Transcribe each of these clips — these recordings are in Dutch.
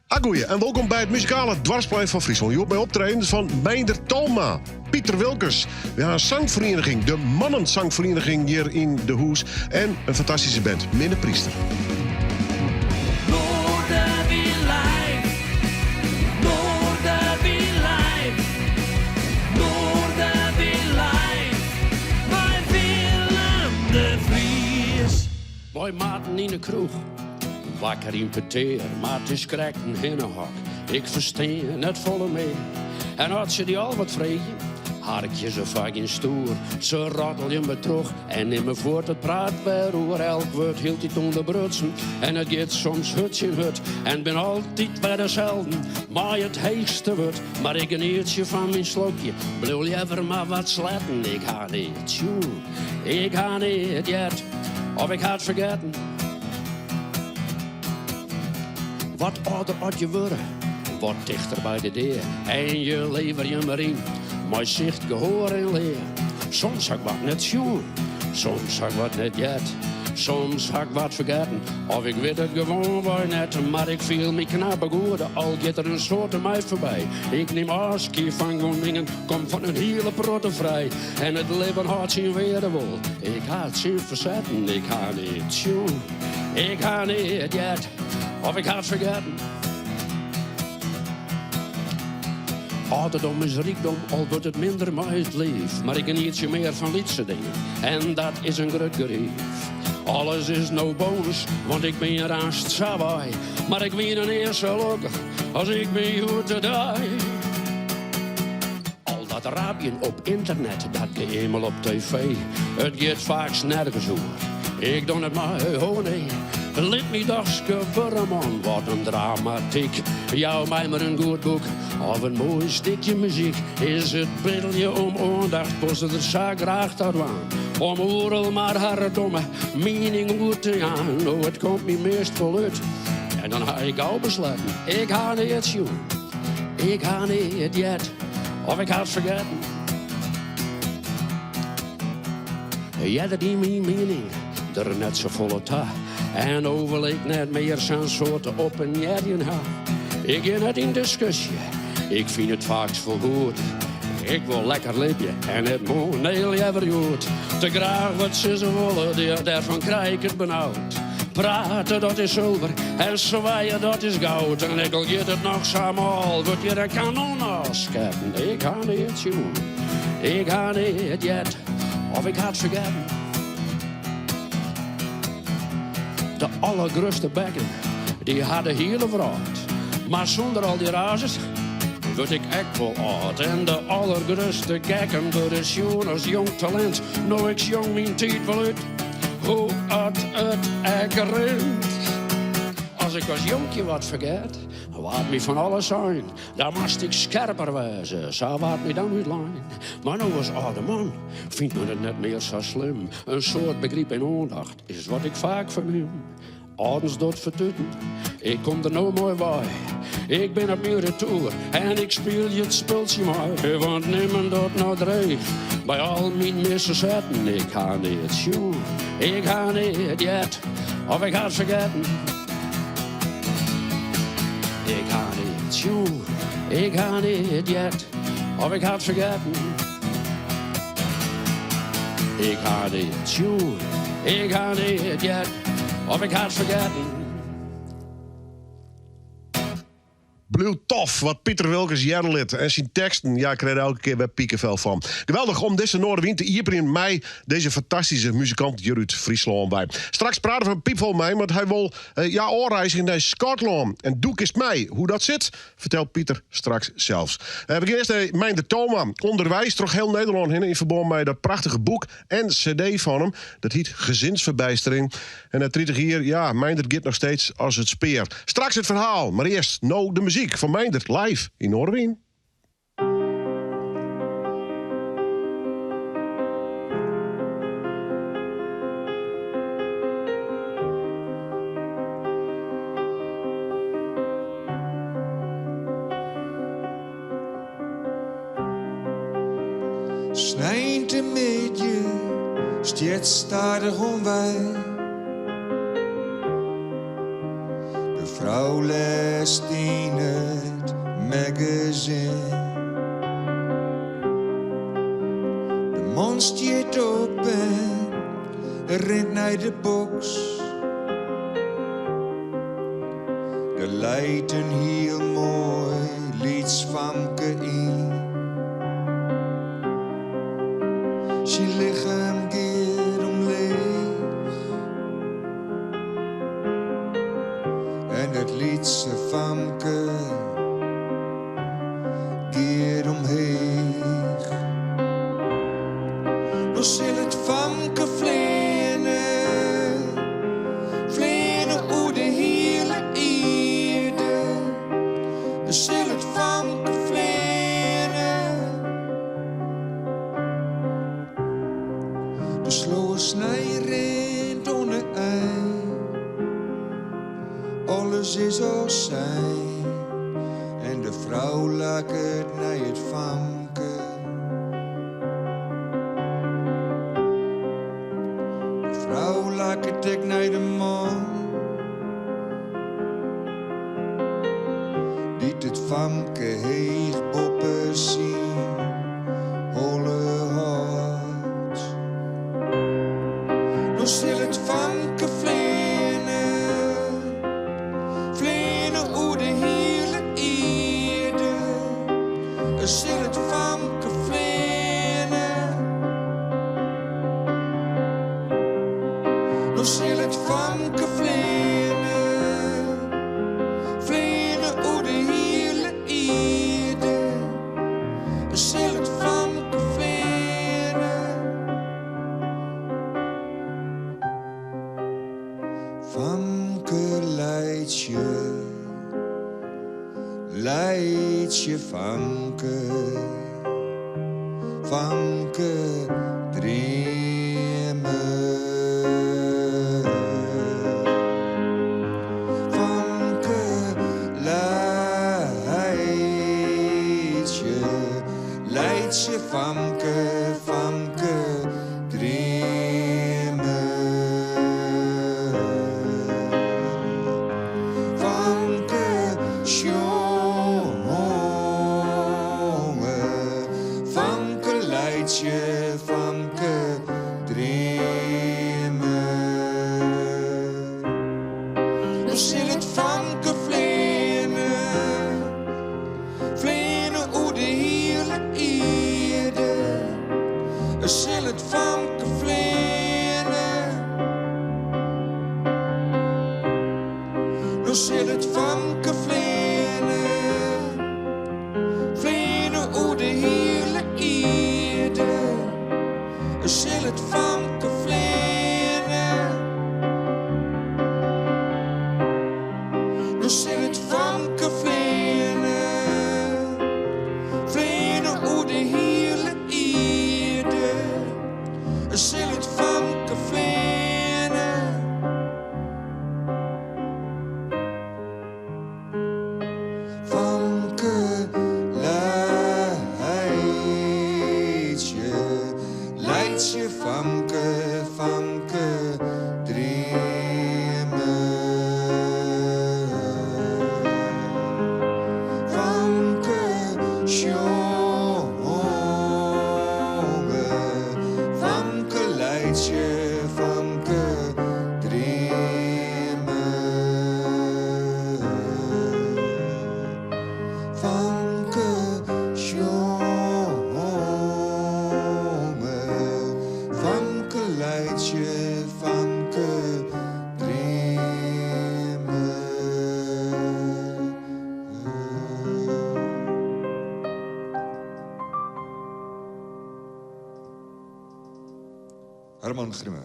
Goeie en welkom bij het muzikale dwarsplein van Friesland. Je hoort bij optredens van Meinder Talma, Pieter Wilkers. Ja, een zangvereniging, de Mannenzangvereniging hier in de Hoes. En een fantastische band, Minne Priester. Wij maten in de kroeg, wakker in peteer, maar het is krekt een hinnenhok. Ik versteen het volle mee. En als je die al wat vregen, had ik je zo vaak in stoer. Ze rattel je me terug en in me voort het praat bij roer. Elk woord hield hij onder brutsen en het gaat soms hut in hut. En ben altijd bij dezelfde, maar het heegste wordt. Maar ik een eertje van mijn slokje, blul je even maar wat sletten. Ik ga niet, tjoe, ik ga niet, jet. Of ik ga het vergeten. Wat ouder had je worden, wat dichter bij de deur. En je lever je maar in, maar zicht, gehoor en leer. Soms had ik wat net zien, soms had ik wat net jet. Soms had ik wat vergeten, of ik weet het gewoon wel net. Maar ik viel me knappe goed, al gaat er een soort mij voorbij. Ik neem afscheid van Groningen, kom van een hele protte vrij. En het leven had zijn weerwol, ik had zien verzetten. Ik ga niet zien, ik ga niet jet, of ik had vergeten. Ouderdom is rijkdom, al wordt het minder maar het lief. Maar ik geniet je meer van liedse dingen, en dat is een groot gerief. Alles is no bonus, want ik ben hier aan het saai. Maar ik ben een eerst zo gelukkig als ik ben goed te die. Al dat rapje op internet, dat eenmaal op tv. Het gaat vaak nergens over. Ik doe het maar, oh nee. Liet me dagske voor man, wat een dramatiek. Jou mij maar een goed boek, of een mooi stukje muziek. Is het beddelje om aandacht, post het er zo graag dat waan. Om oorl maar haar domme mening goed te gaan. Oh, het komt me meest voluit. En dan ga ik al besluiten, ik ga niet zien. Ik ga niet jet, of ik ga het vergeten. Ja, dat is mijn mening, er net zo volle ta. En overleek net meer zijn soorten op een jerjen ha. Ik ga net in discussie, ik vind het vaak veel goed. Ik wil lekker leven en het moet heel even goed. Te graag wat ze willen, daarvan krijg ik het benauwd. Praten, dat is zilver, en zwaaien, dat is goud. En ik al gaat het nog samen, wordt je de kanon afscheppen. Ik ga niet zien, ik ga niet jet, of ik ga het vergeten. De allergrootste bekken, die hadden hele vracht. Maar zonder al die razes word ik echt wel oud. En de allergrootste gekken, door de schoen als jong talent. Nou, ik jong mijn tijd wel uit, hoe het echt rent. Als ik als jonkje wat vergeet, wat me van alles zijn, dan moest ik scherper wezen, zo wat me dan niet lijn. Maar nou als oude man, vindt me het net meer zo slim. Een soort begrip en aandacht is wat ik vaak verneem. Oudens dat vertutten, ik kom er nou mooi bij. Ik ben op mijn retour en ik speel je het spultje maar. Want nemen dat nou dreig, bij al mijn misverzetten. Ik ga niet zien, ik ga niet jet, of ik ga het vergeten. Ik ga niet zien, ik ga niet jet, of ik ga het vergeten. Ik ga niet zien, ik ga niet jet, of ik ga het vergeten. Blue tof, wat Pieter Wilkers jaren en zijn teksten, ja, ik kreeg er elke keer bij Piekenvel van. Geweldig om deze noordenwind te ieperen in mei deze fantastische muzikant Jeruut Friesland bij. Straks praten we van Piep van mij, want hij wil oorreizen in Schotland. En doe is mij. Hoe dat zit, vertelt Pieter straks zelfs. We beginnen eerst Meinder Talma. Onderwijs toch heel Nederland in verband met dat prachtige boek en cd van hem. Dat heet Gezinsverbijstering. En dat 30 hier, ja, Meinder gaat nog steeds als het speer. Straks het verhaal, maar eerst nou de muziek van Meinder live in Noorwegen. Snijdt een beetje, steeds stadig om wij. De vrouw vrouw leest in het magazine. De man stiert op en rent naar de box. Er leidt een heel mooi liedspamke in. Ze lichaam keer omleeg. En het liedse famke keer omheeg. Dan zal het famke vlenen, vlenen oer de hele eerde. Dan zal het famke vlenen. De slowe snijrent onder ei. Alles is als zijn. En de vrouw lakert naar het famke. De vrouw lakert ik naar de man. Die het famke heeg boppen zien. Holle hart. Dan zal het famke vlenen. Vlenen oer de hele eerde. Dan zal het famke vlenen. Dan zal het famke vlenen. Vlenen oer de hele eerde. Dan zal het famke vlenen. Famke leidt je famke, famke dreamen. Famke leidt je famke, famke dreamen. Famke jongen, famke leidt je, famke dreamen. Dan zal het famke vlenen, vlenen oer de hele eerde. Dan zal het famke vlenen. Dan zal het famke vlenen, vlenen oer de hele eerde. Dan zal het famke vlenen. Dan zal het famke vlenen, vlenen oer de hele eerde. Dan zal het famke vlenen. Famke leidt je famke, famke dreamen. Famke jongen, famke leidt je, famke dreamen. Famke jongen, famke leidt je, famke dreamen. Herman Grimme.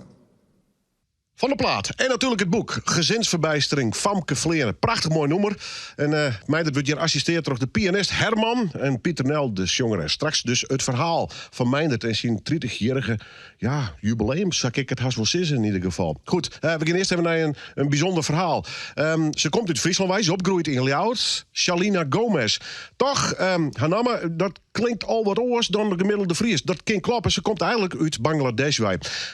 Van de plaat. En natuurlijk het boek. Gezinsverbijstering, Famke Vleren. Prachtig mooi nummer. En mij dat wordt hier assisteert door de pianist Herman en Pieter Nel, de zangeres. Straks dus het verhaal van Meindert en zijn 30-jarige jubileum. Zou ik het haast wel zeggen in ieder geval. Goed, we gaan eerst even naar een bijzonder verhaal. Ze komt uit Friesland, ze opgroeit in Ljouwert. Shalina Gomez. Toch, haar naam, dat klinkt al wat oors dan de gemiddelde Fries. Dat kan kloppen. Ze komt eigenlijk uit Bangladesh.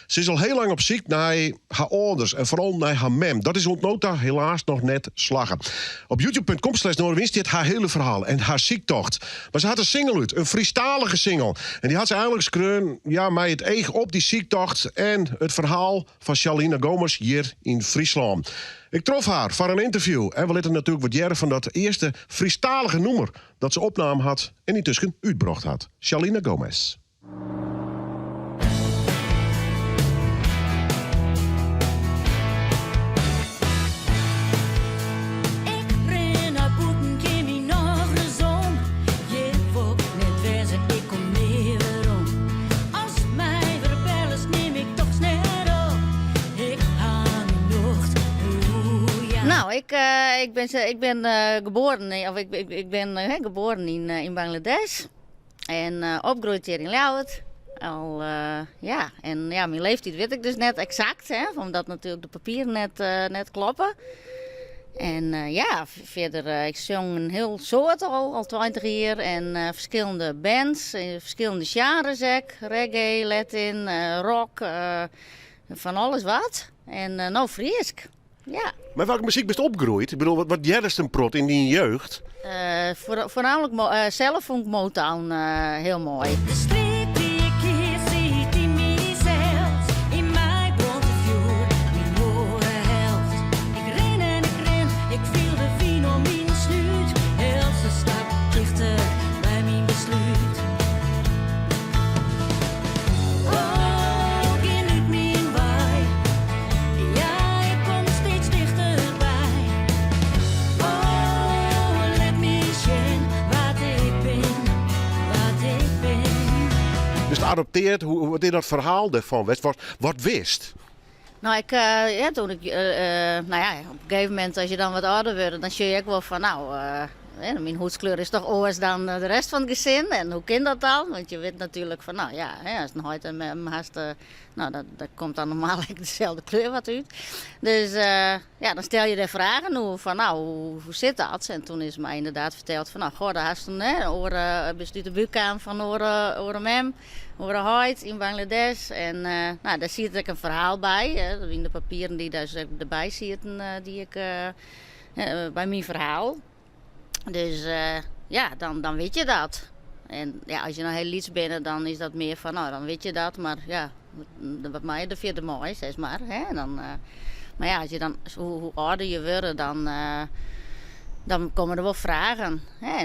Ze is al heel lang op zoek naar haar ouders en vooral naar haar mem. Dat is ontnota helaas nog net slagen. Op youtube.com/Noorderwind staat haar hele verhaal en haar ziektocht. Maar ze had een single uit, een Friestalige single. En die had ze eigenlijk schreeuwen, ja, met het eeg op die ziektocht en het verhaal van Shalina Gomez hier in Friesland. Ik trof haar voor een interview en we lieten natuurlijk wat jaren van dat eerste Friestalige nummer dat ze opname had en intussen uitbracht had. Shalina Gomez. Nou, ik ben geboren, geboren in Bangladesh en opgegroeid hier in Ljouwert. Mijn leeftijd weet ik dus net exact, hè, omdat natuurlijk de papieren net kloppen. En verder, ik zong een heel soort al 20 jaar en verschillende bands, verschillende genres, reggae, Latin, rock, van alles wat. En nou Friesk. Ja. Maar welke muziek best opgegroeid? Ik bedoel, wat jij een prot in die jeugd? Voornamelijk zelf vond ik Motown heel mooi. De streep die ik hier ziet in mijzelf, in mijn bronvuur, mijn hoge helft. Ik ren en ik viel de vien om mijn sluit, heel ze stap dichter bij mijn besluit. Dus adopteerd, wat is dat verhaal ervan? Wat wist? Nou, toen ik, op een gegeven moment als je dan wat ouder wordt, dan zie je ook wel van, mijn hoedskleur is toch anders dan de rest van het gezin. En hoe kan dat dan? Want je weet natuurlijk van, als het een huid en mijn hast, dat komt dan normaal dezelfde kleur wat uit. Dus dan stel je de vragen hoe zit dat? En toen is mij inderdaad verteld van, daar hast een bestuurt de buurkamer van oren mem, oren huid in Bangladesh. En daar zie ik een verhaal bij, in de papieren die daar erbij zitten, die ik bij mijn verhaal. Dus dan weet je dat. En ja, als je nou heel lieds bent, dan is dat meer van, dan weet je dat. Maar ja, wat mij de vierde mooi, zeg maar. Hè? Maar ja, als je dan, hoe ouder je wordt, dan komen er wel vragen. Hè?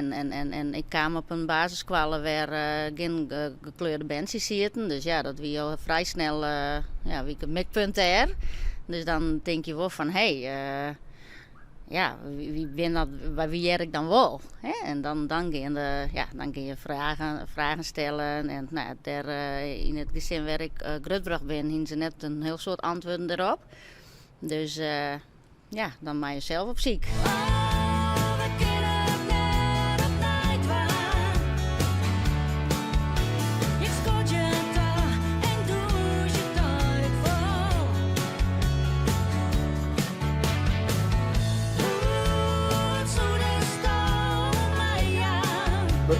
En ik kwam op een basisschool waar geen gekleurde bandjes zitten. Dus ja, dat wie al vrij snel wie een mikpunt er. Dus dan denk je wel van, wie werk ik dan wel? Hè? En dan kun je vragen stellen. En in het gezin waar ik grootgebracht ben, hebben ze net een heel soort antwoorden erop. Dus dan ben je zelf op ziek.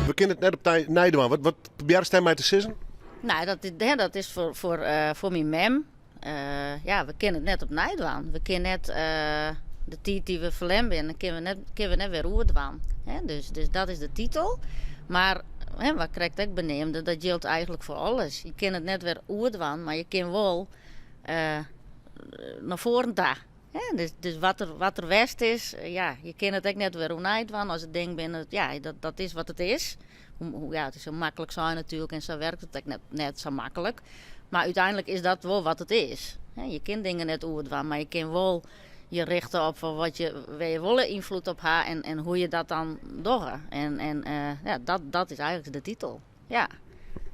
We kennen het net op Nijdeman. Wat probeer je mij te zeggen? Nou, dat is voor mijn mem. We kennen het net op Nijdeman. We kennen net de tijd die we verlem zijn. Dan kunnen we net weer oerdwaan. Dus dat is de titel. Maar wat krijgt ik beneemd? Dat geldt eigenlijk voor alles. Je kent het net weer oerdwaan, maar je kan wel naar voren daar. Ja, dus wat er west is, je kent het ook net weer hoe van. Als het ding bent, dat is wat het is. Het is zo makkelijk zijn natuurlijk en zo werkt het ook net zo makkelijk. Maar uiteindelijk is dat wel wat het is. Je kent dingen net hoe het was, maar je kan wel je richten op waar je wel invloed op haar en hoe je dat dan doet. Dat is eigenlijk de titel. Ja.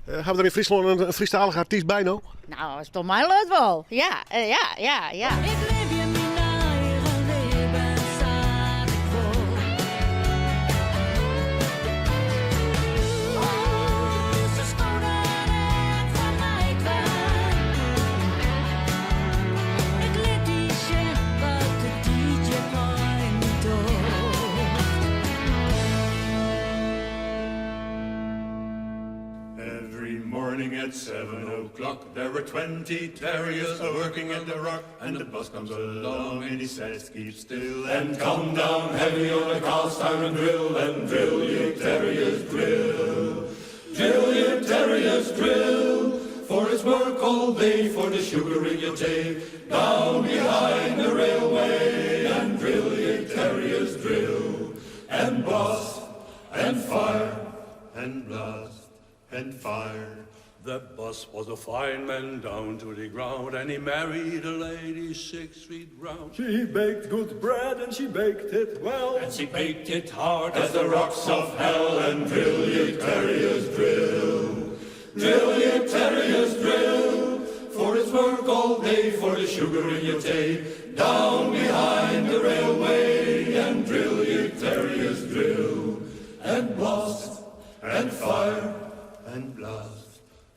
Hebben we er in Friesland een Friestalige artiest bij nog? Nou, dat is toch mijn leuk wel. Ja. Ik leef je mijn eigen leven, zag ik voor. Ze schonen het van mij kwijt. Ik liet die shit wat de DJ mij niet doet. morning at 7 o'clock, there were 20 terriers working at the rock. And the boss comes along and he says, keep still and come down heavy on the cast iron drill. And drill, you terriers, drill. Drill, you terriers, drill. For it's work all day for the sugar in your take. Down behind the railway. And drill, you terriers, drill. And blast, and fire, and blast, and fire. The boss was a fine man down to the ground, and he married a lady 6 feet round. She baked good bread and she baked it well. And she baked it hard As the rocks of hell. And drill, you terriers, drill. Drill, you terriers, drill. For it's work all day for the sugar in your take. Down behind the railway. And drill, you terriers, drill. And blast, and fire, and blast.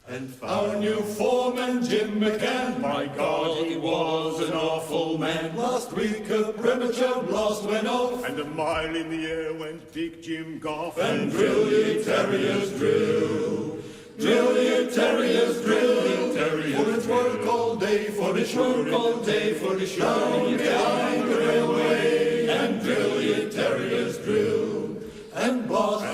And our new foreman, Jim McCann, my God, he was an awful man. Last week a premature blast went off, and a mile in the air went Big Jim Goff. And drill, you terriers, drill. Drill, you terriers, drill. For it's work all day, for the work all day, for the down behind the railway. And drill, you terriers, drill. And blast,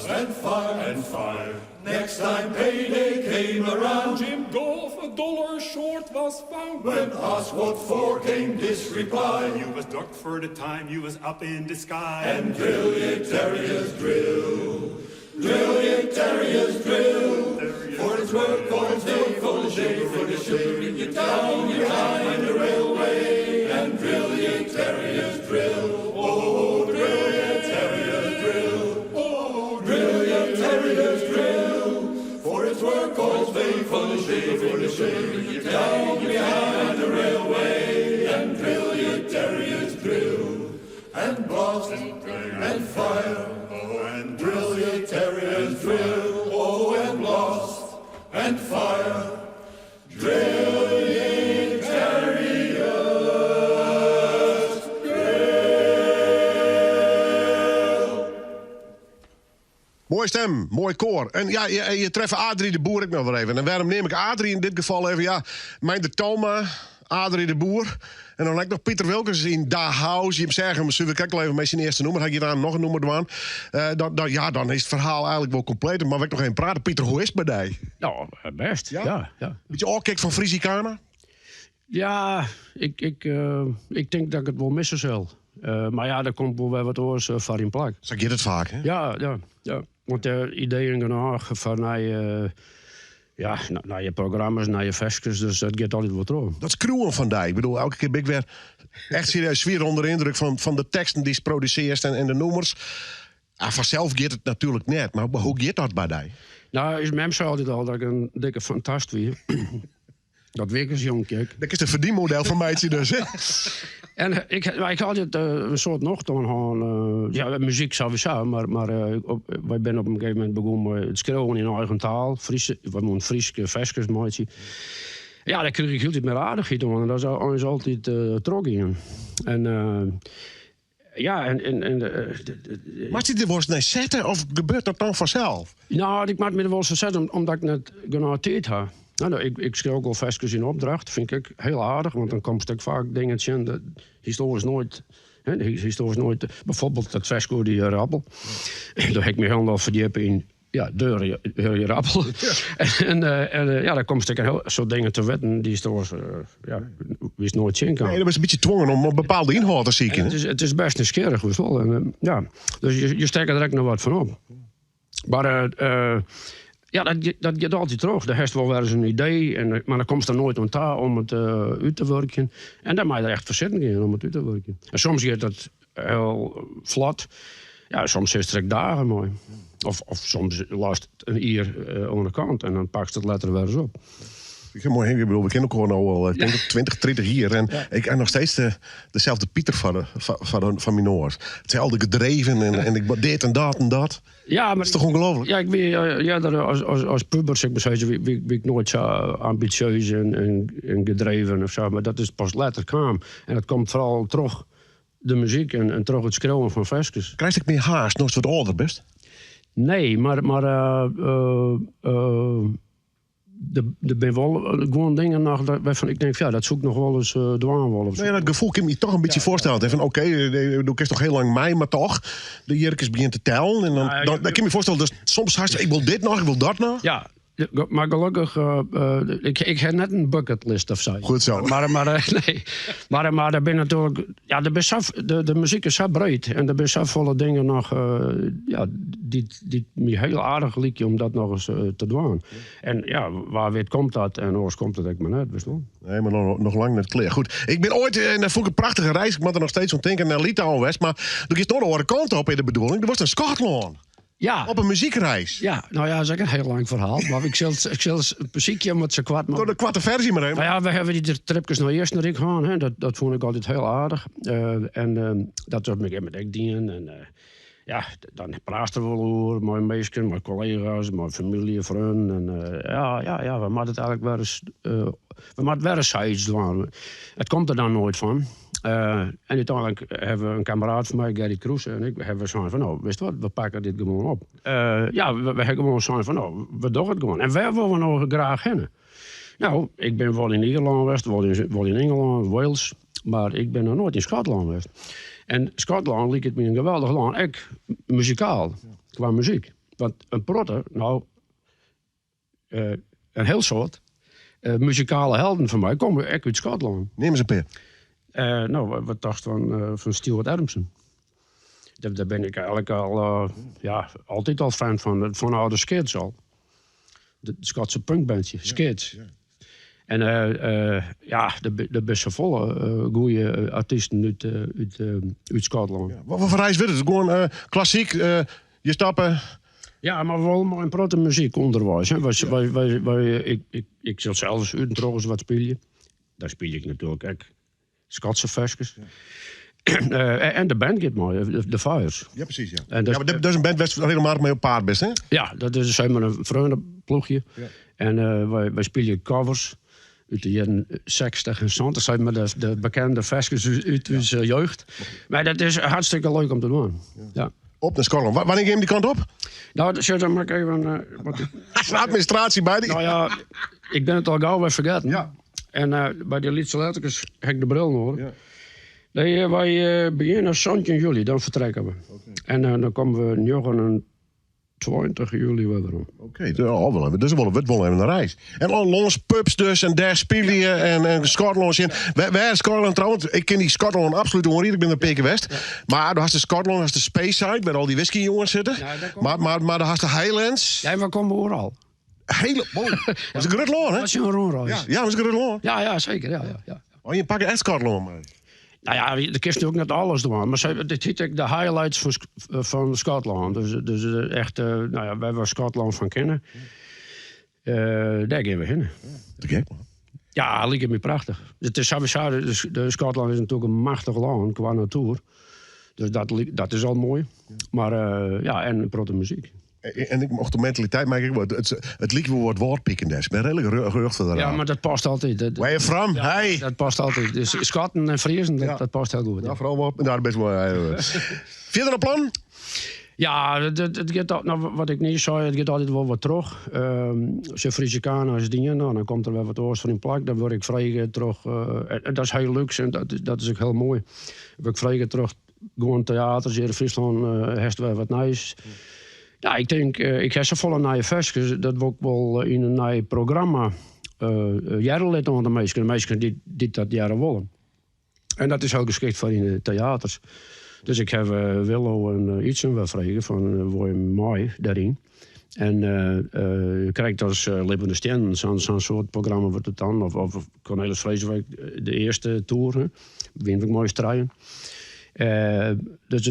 and fire, and fire. Next time payday came around, Jim Goff $1 short was found. When asked what for came this reply: you was ducked for the time you was up in the sky. And drill, you terriers, drill. Drill, you terriers, drill. For it's work all day, for the day, for the sugar in your town behind the railway. And drill, you terriers, drill. Oh, drill, you terriers, drill. Oh, drill, you terriers, drill. For it's work all day, for the day, for the sugar in your town behind the railway. And drill, you terriers, drill. And blast, and fire. And drill, you terriers, drill. Oh, and blast, and fire. Drill, ye terriers, drill. Mooi stem, mooi koor. En ja, je treft Adrie de Boer ook nog wel even. En waarom neem ik Adrie in dit geval even? Ja, mijn de Toma, Adrie de Boer. En dan heb ik nog Pieter Wilkens in Da House. Je hebt zeggen, zullen we kijken even met zijn eerste nummer. Had je daar nog een nummer doen? Dan is het verhaal eigenlijk wel compleet. Maar we nog even praten. Pieter, hoe is het bij die? Nou, best. Ja. Beetje oorkik van Frisicana? Ja, ik denk dat ik het wel missen zal. Maar ja, daar komt wel weer wat oors voor in plak. Zeg je dat vaak, hè? Ja. Want de ideeën genoeg van naar je programma's, naar je festjes, dus dat gaat altijd wat terug. Dat is cruwen van die. Ik bedoel, elke keer ben ik weer echt serieus weer onder de indruk van de teksten die ze produceert en de nummers. Vanzelf gaat het natuurlijk net, maar hoe gaat dat bij die? Nou, is mem zei altijd al dat ik een dikke fantast weer. Dat weet ik als jong, kijk. Dat is een verdienmodel van mij dus, hè? En ik had altijd een soort nog dan muziek sowieso, maar wij ben op een gegeven moment begonnen met het schreeuwen in eigen taal. We moeten Frieske vestjes maken. Ja, daar kreeg ik heel meer aardigheid aan. En daar is altijd trok in. Maar zit er wel eens naar zetten of gebeurt dat dan vanzelf? Nou, ik maak me er wel eens zetten omdat ik net genoteerd heb. Nou, ik schreef ook wel vestjes in opdracht. Vind ik heel aardig, want dan komt ik vaak dingen in dat historisch nooit. Bijvoorbeeld dat vestje die rappel. Daar heb ik me helemaal verdiepen in. Ja, deur je rappel. Ja. Dan komt ik een heel soort dingen te wetten die historisch wie nooit zien kan. Nee, dat was een beetje dwongen om een bepaalde inhoud te zieken. Het is best nieuwsgierig, wel. Dus je steekt er direct nog wat van op. Maar dat gaat altijd terug. Er is wel eens een idee, maar dan komt er nooit aan taal om het uit te werken. En dan moet je er echt voor zitten gaan om het uit te werken. En soms gaat dat heel vlot. Ja, soms is het dagen mooi. Of soms last een uur aan de kant en dan pak je het letter weer eens op. Ik heb mooi, ik bedoel, we kennen elkaar al 20, 30 jaar. En ik heb nog steeds dezelfde Pieter van mijn oor. Hetzelfde gedreven en ik dit en dat en dat. Ja, maar dat is toch ongelooflijk? Ja, ik ben als puber, zeg maar, ben ik nooit zo ambitieus en gedreven of zo. Maar dat is pas later kwam. En dat komt vooral terug de muziek en terug het schreeuwen van vestjes. Krijg ik meer haast nog eens wat ouder best? Nee, maar er ben wel gewoon dingen nog waarvan ik denk, ja, dat zoek nog wel eens dwaan wel of zo. Nou ja, dat gevoel kan je me toch een beetje voorstellen. Hè, van oké, doe ik toch heel lang mee, maar toch. De Jerkes begint te tellen. En dan kan je me voorstellen, dus soms haast ik wil dit nog, ik wil dat nog. Ja, maar gelukkig, ik heb net een bucketlist of zo. Goed zo. Nee. Maar er ben natuurlijk, ja, de muziek is zo breed. En er zijn zo volle dingen nog, die me heel aardig lieken om dat nog eens te doen. En ja, waar weet komt dat? En oors komt het ook maar net, best wel. Nee, maar nog lang net klaar. Goed, ik ben ooit, en dat vond ik een prachtige reis. Ik moet er nog steeds aan denken, naar Litouwen West. Maar er is nog een andere kant op in de bedoeling. Er was een Schotland. Ja. Op een muziekreis. Ja, nou ja, dat is ook een heel lang verhaal. Maar ik zal het muziekje met z'n kwart. Door de kwarte versie maar even. Nou ja, we hebben die tripjes naar eerst naar ik gaan. Hè. Dat vond ik altijd heel aardig. Dat was met ik dienen. En ja, dan praten we wel over. Mijn meisjes, mijn collega's, mijn familie, vrienden. En we moeten het eigenlijk wel eens... we moeten wel eens iets doen. Het komt er dan nooit van. En uiteindelijk hebben we een kameraad van mij, Gary Kroes, en ik hebben gezegd van, nou, weet je wat, we pakken dit gewoon op. We hebben gewoon gezegd van, nou, we doen het gewoon. En waar willen we nou graag heen? Nou, ik ben wel in Ierland geweest, wel in Engeland, Wales, maar ik ben nog nooit in Schotland geweest. En Schotland liep het me een geweldig land, ook muzikaal, qua muziek. Want een protter, nou, een heel soort muzikale helden van mij komen ook uit Schotland. Neem eens een peer. Wat dacht van Stuart Adamson? Daar ben ik eigenlijk al altijd al fan van. Van oude Skids al. De Schotse punkbandje, Skids. Ja. En de best volle goede artiesten uit Schotland. Ja. Wat voor reis werd het? Gewoon klassiek, je stappen... Ja, maar wel maar een protte muziekonderwijs. Ik zal zelfs uit trouwens wat spelen. Daar speel ik natuurlijk ook. Schotse versjes. Ja. En de band gaat mooi, de Fires. Ja, precies. Ja. En maar dat is een band waar helemaal mee op paard best, hè? Ja, dat is zeg maar een vriendenploegje. Ja. En wij spelen covers uit de jaren 60 en 70. Dat zijn maar de bekende versjes uit onze jeugd. Maar dat is hartstikke leuk om te doen. Ja. Op naar Schotland. Wanneer ga je die kant op? Nou, dan maak ik even... administratie bij die. Nou ja, ik ben het al gauw weer vergeten. Ja. En bij de Lietse Letterkens heb ik de bril nodig. Ja. Nee, wij beginnen zo'n juli, dan vertrekken we. Okay. En dan komen we 29 juli weer om. Oké, dus we willen even een reis. En langs pubs dus, en daar spelen je en Schotland in. Waar is Schotland trouwens? Ik ken die Schotland absoluut niet, ik ben een Peker West. Ja. Maar daar has de Schotland, has de Space Side, waar al die whiskyjongens zitten. Ja, maar daar has de Highlands. Ja, we komen overal. Dat is een groot land, hè? Dat is een rondreis. Ja, dat is een groot land. Ja, zeker. Ja. Oh, je pakt echt Schotland mee. Nou ja, de kist nu ook net alles doen. Maar dit heet ik de highlights van Schotland. Dus echt, wij waar Schotland van kennen. Daar gaan we heen. Ja, dat lijkt me prachtig. Het is sowieso, de Schotland is natuurlijk een machtig land qua natuur. Dus dat is al mooi. Maar en protte muziek. En ik mocht de mentaliteit maken. Het liedje wordt woordpikken des. Ik ben redelijk gerucht van de Ja, maar dat past altijd. Where you from? Ja, hey. Dat past altijd. Dus Schotten en Friesen, dat past heel goed. Ja, vooral wat. Nou, best wel. Verder een plan? Ja, het gaat, wat ik niet zei, het gaat altijd wel wat terug. Als je Friese als dingen, dan komt er wel wat oors van in plak. Dan word ik vrij terug. En dat is heel luxe en dat is ook heel mooi. Dan word ik vrij terug. Gewoon theaters hier in Friesland heeft wel wat nice. Ja, ik denk, ik heb zo volle nieuwe versjes. Dat wil ik wel in een nieuw programma jaren laten aan de meesten. De meesten die dat jaren willen. En dat is ook geschikt voor in de theaters. Dus ik heb Willow en Ietsen wel vragen van waar je mooi daarin. En je krijgt als Levende Sterren zo'n soort programma wordt het dan. Of Cornelis Vreeswijk, de eerste tour. Wint ik mooi strijden. Dus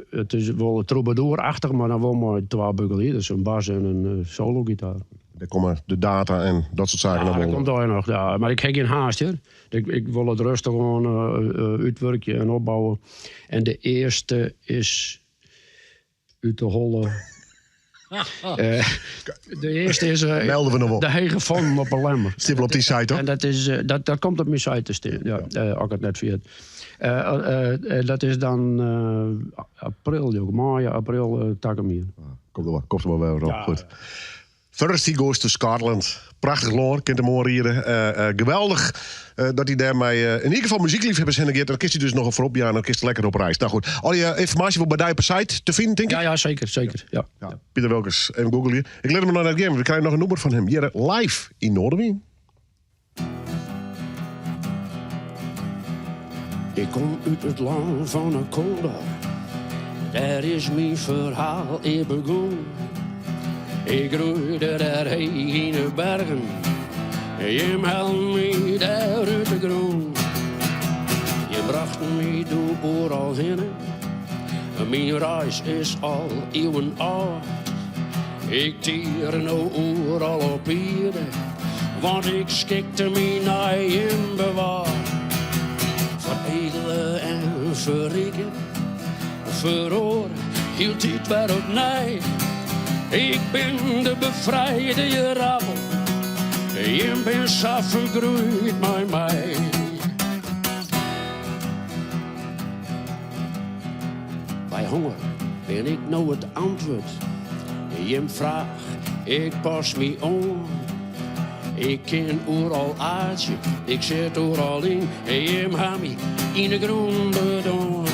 het is wel troubadour-achtig, maar dan wel maar twee buggeliers. Dus een bas en een solo-gitaar. Daar komen de data en dat soort zaken naar boven. Dat komt daar nog, ja. Maar ik heb geen haast, hè. Ik wil het rustig gewoon uitwerken en opbouwen. En de eerste is uit de holle... de eerste is melden we nog op. De Hege Von op een lemmer. Stippel op die site, hoor. En dat, is, dat komt op mijn site te staan. Ja, ook het net via. Dat is dan april, mei, april, Takamier. Komt er wel weer op. Ja, goed. First he goes to Scotland. Prachtig land, kent hem horen hier. Geweldig dat hij daarmee in ieder geval muziekliefhebbers zijn. Dan kiest hij dus nog een voorop. Ja, dan kiest hij lekker op reis. Nou goed, al je informatie wordt bij die op site te vinden, denk ik. Ja, zeker. Ja. Ja. Pieter Welkers, even googlen hier. Ik let hem nog naar het game. We krijgen nog een nummer van hem. Hier live in Noorderwien. Ik kom uit het land van een kolder. Daar is mijn verhaal in begonnen. Ik groeide daar in de bergen. Je haalde me daar uit de grond. Je bracht me door overal heen. Mijn reis is al eeuwen oud. Ik tier nou overal op hier. Want ik schikte me naar in bewaar. Veredelen en verrikken. Verhoor hield dit weer op mij. Ik ben de bevrijde rabbel. Je bent zo vergroeid met mij. Bij honger ben ik nou het antwoord. Je vraagt, ik pas me om. Ik ken overal aardje, ik zit overal in. Je hebt me in de grond bedon.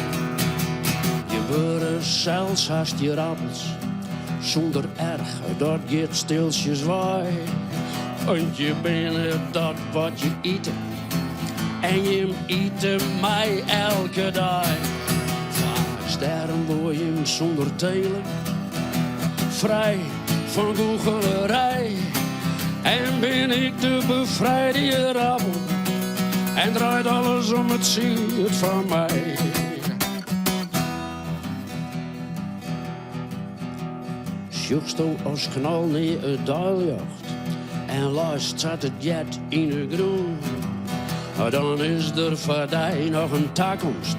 Je wordt zelfs haast je rabbels. Zonder erg, dat gaat stiltjes zwaai. Want je bent dat wat je eet. En je eet mij elke dag. Vaak sterren word je zonder telen. Vrij van goochelerij. En ben ik de bevrijde rabbel. En draait alles om het ziet van mij. Sjoeksto als knal neer het daaljacht. En laatst zat het jet in de grond. Dan is er voor die nog een toekomst.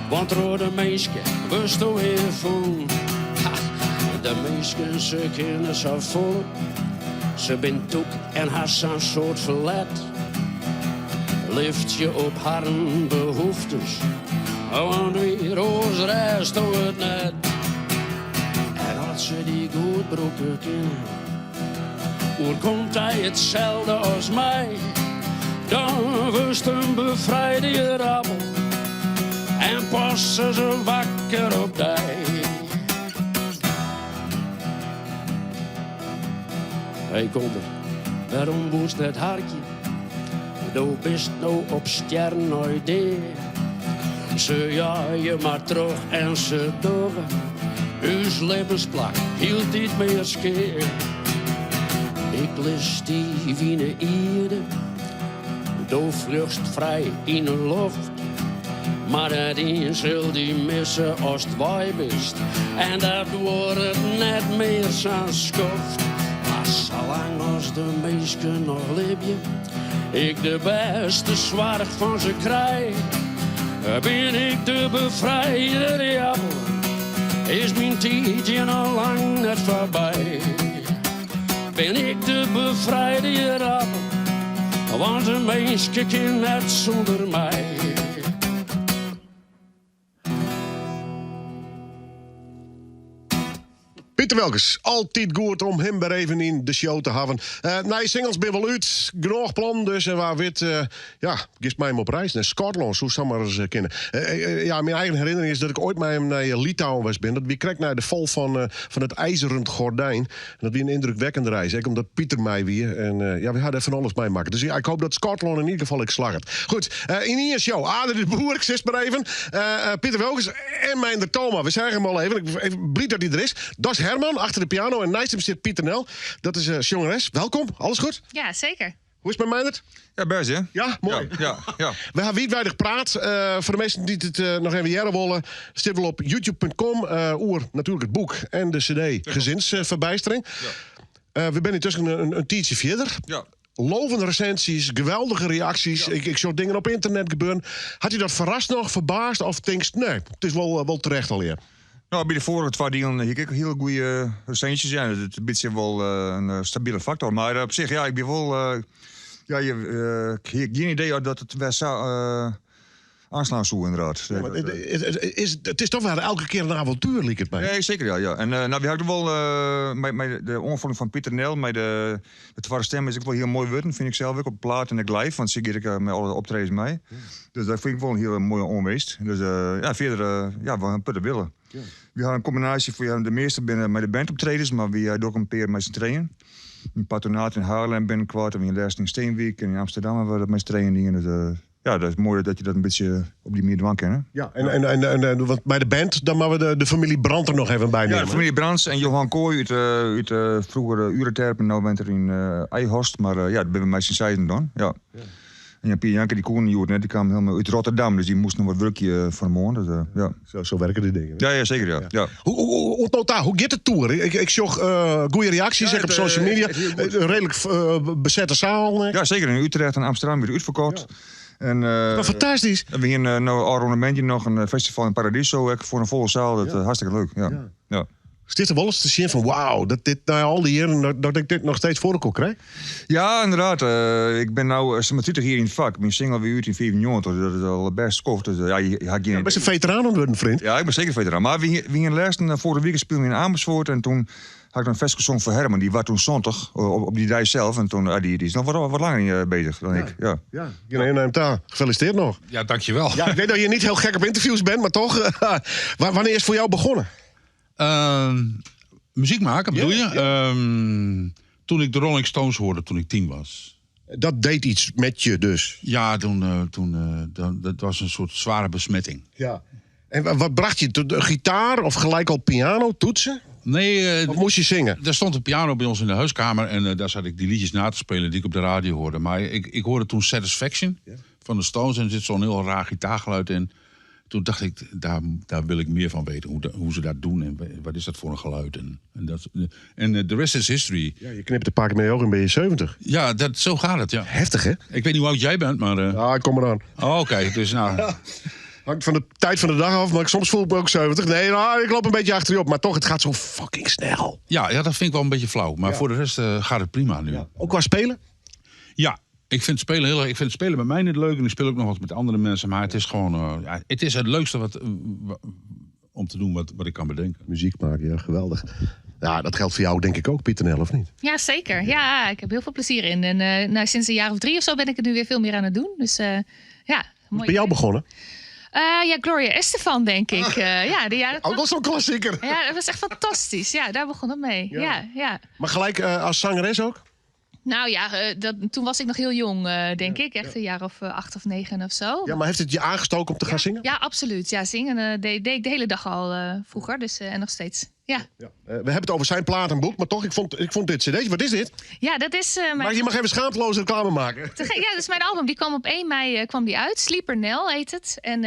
Want rode meisje, wist u hiervan? De meisjes, ze kennen zo vol. Ze bent ook en haar zo'n soort verlet. Lift je op haar behoeftes. Want weer ons rest het net. En als ze die goed broeken kennen. Hoe komt hij hetzelfde als mij? Dan wist een bevrijde rabbel. En passen ze wakker op die. Hey Kolder, waarom woest het hartje? Du bist nou op sterrenidee. Ze ja je maar terug en ze door. Uw levensplak hield niet meer skeer. Ik lust die wiene ierde. Du vlucht vrij in de lucht. Maar dat is zul die missen als het waai bist. En dat wordt het net meer zo'n schoft. Maar zolang als de meesten nog leven, ik de beste zwaard van ze krijg, ben ik de bevrijder, ja. Is mijn tijdje al lang net voorbij. Ben ik de bevrijder, ja. Want een meisje kan net zonder mij. Pieter Welkers, altijd goed om hem weer even in de show te hebben. Nee, singles ben wel uit. Genoeg plan dus. En waar wit, gist mij hem op reis naar Scotland. Zo zou maar eens kennen. Mijn eigen herinnering is dat ik ooit met hem naar Litouwen was ben. Dat wie kreeg naar de val van het ijzeren gordijn. En dat wie een indrukwekkende reis. Ik omdat Pieter mij weer. En we hadden van alles meemaken. Dus ik hoop dat Scotland in ieder geval ik slag het. Goed, in hier show. Ader de Boer, ik zit maar even. Pieter Welkers en mijn Thomas. We zeggen hem al even. Ik even blij dat hij er is. Dat is Herman achter de piano en naast hem zit Pieter Nel. Dat is jongeres. Welkom, alles goed? Ja, zeker. Hoe is het met Meindert? Ja, best hè? Ja, mooi. Ja. We hebben wietweidig praat. Voor de mensen die het nog even jaren willen, zit wel op youtube.com. Oer natuurlijk het boek en de cd Gezinsverbijstering. We zijn intussen een tijdje verder. Ja. Lovende recensies, geweldige reacties. Ja. Ik zou dingen op internet gebeuren. Had u dat verrast nog, verbaasd? Of denkst nee, het is wel terecht alweer? Nou, bij de vorige 2 delen heb ik heel goede recensies. Ja, het is een beetje wel een stabiele factor. Maar op zich, ja, ik ben wel... ik heb geen idee dat het wel zo aanslaan zo inderdaad. Ja, maar het is toch wel elke keer een avontuur, liep het mij. Nee, zeker ja. En nou, we hadden wel met de onvulling van Pieter Nel, met de twaalf stem is ook wel heel mooi worden, vind ik zelf ook op plaat en ik live, want zie ik met alle optredens mee. Dus dat vind ik wel een heel mooie onweest. Dus verder, we gaan putten willen. Ja. We gaan een combinatie voor de meeste binnen met de bandoptredens, maar we doen ook een peer met z'n tweeën. In Patronaat in Haarlem binnenkort en in Leerst in Steenwijk en in Amsterdam hebben we dat met z'n tweeën dingen. Dus, dat is mooi dat je dat een beetje op die manier dwang kennen. Ja, en want bij de band, dan maar we de familie Brandt er nog even bij nemen. Ja, de familie Brands en Johan Kooi uit vroeger Ureterp en nu bent er in Eihorst, maar dat ben we meestal zijden dan. Ja. En Pier Janke, die koning, die kwam helemaal uit Rotterdam, dus die moest nog wat werkje van morgen. Dus, ja. Zo werken die dingen. Ja, zeker, ja. Hoe gaat de tour? Ik zag goede reacties op social media. Redelijk bezette zaal. Ja, zeker. In Utrecht en Amsterdam weer uitverkocht. Ja. En, fantastisch. En we hier nou al rond een maandje nog een festival in Paradiso voor een volle zaal. Dat hartstikke leuk. Ja. Is dit er wel eens te zien van wauw, dat dit na al die jaren dat ik dit nog steeds voor elkaar krijg? Ja, inderdaad. Ik ben nou 20 hier in het vak. Mijn single weer uit in 94, dat is al best kof. Dus je best een veteraan worden, vriend. Ja, ik ben zeker veteraan. Maar we gingen laatst vorige week spelen in Amersfoort en toen had ik een fest gezongen voor Herman. Die was toen zondag op die dag zelf. En toen, die is nog wat langer bezig dan ik. Ja. Gefeliciteerd nog. Ja, dankjewel. Ja, ik weet dat je niet heel gek op interviews bent, maar toch. Wanneer is het voor jou begonnen? Muziek maken, bedoel je? Ja. Toen ik de Rolling Stones hoorde, toen ik 10 was. Dat deed iets met je dus? Ja, dat was een soort zware besmetting. Ja. En wat bracht je? De gitaar of gelijk al piano, toetsen? Nee. Of moest je zingen? Er stond een piano bij ons in de huiskamer en daar zat ik die liedjes na te spelen die ik op de radio hoorde. Maar ik hoorde toen Satisfaction van de Stones en er zit zo'n heel raar gitaargeluid in. Toen dacht ik, daar wil ik meer van weten. Hoe ze dat doen en wat is dat voor een geluid. En de rest is history. Ja, je knipt een paar keer met je ogen en ben je 70. Ja, zo gaat het, ja. Heftig, hè? Ik weet niet hoe oud jij bent, maar... Ja, ik kom eraan. Oh, oké, dus nou... Hangt van de tijd van de dag af, maar soms voel ik me ook 70. Nee, ik loop een beetje achter je op. Maar toch, het gaat zo fucking snel. Ja, dat vind ik wel een beetje flauw. Maar voor de rest gaat het prima nu. Ja. Ook qua spelen? Ja. Ik vind spelen heel erg. Ik vind spelen bij mij niet leuk en ik speel ook nog wat met andere mensen. Maar het is gewoon, het is het leukste om te doen wat ik kan bedenken. Muziek maken, ja, geweldig. Ja, dat geldt voor jou denk ik ook, Pieter Nel, of niet? Ja, zeker. Ja, ik heb heel veel plezier in. En sinds een jaar of 3 of zo ben ik het nu weer veel meer aan het doen. Dus ja, mooi. Bij jou begonnen? Ja, Gloria Estefan, denk ik. Dat was zo'n klassieker. Ja, dat was echt fantastisch. Ja, daar begon het mee. Ja. Maar gelijk als zangeres ook? Nou ja, toen was ik nog heel jong, denk ik. Echt een jaar of 8 of 9 of zo. Ja, maar heeft het je aangestoken om te gaan zingen? Ja, absoluut. Ja, zingen deed ik de hele dag al vroeger. Dus, en nog steeds. Ja. We hebben het over zijn plaat en boek, maar toch, ik vond dit cd'tje. Wat is dit? Ja, dat is... Maar je mag even schaamteloze reclame maken. Ja, dat is mijn album. Die kwam op 1 mei uit. Sleeper Nell heet het. En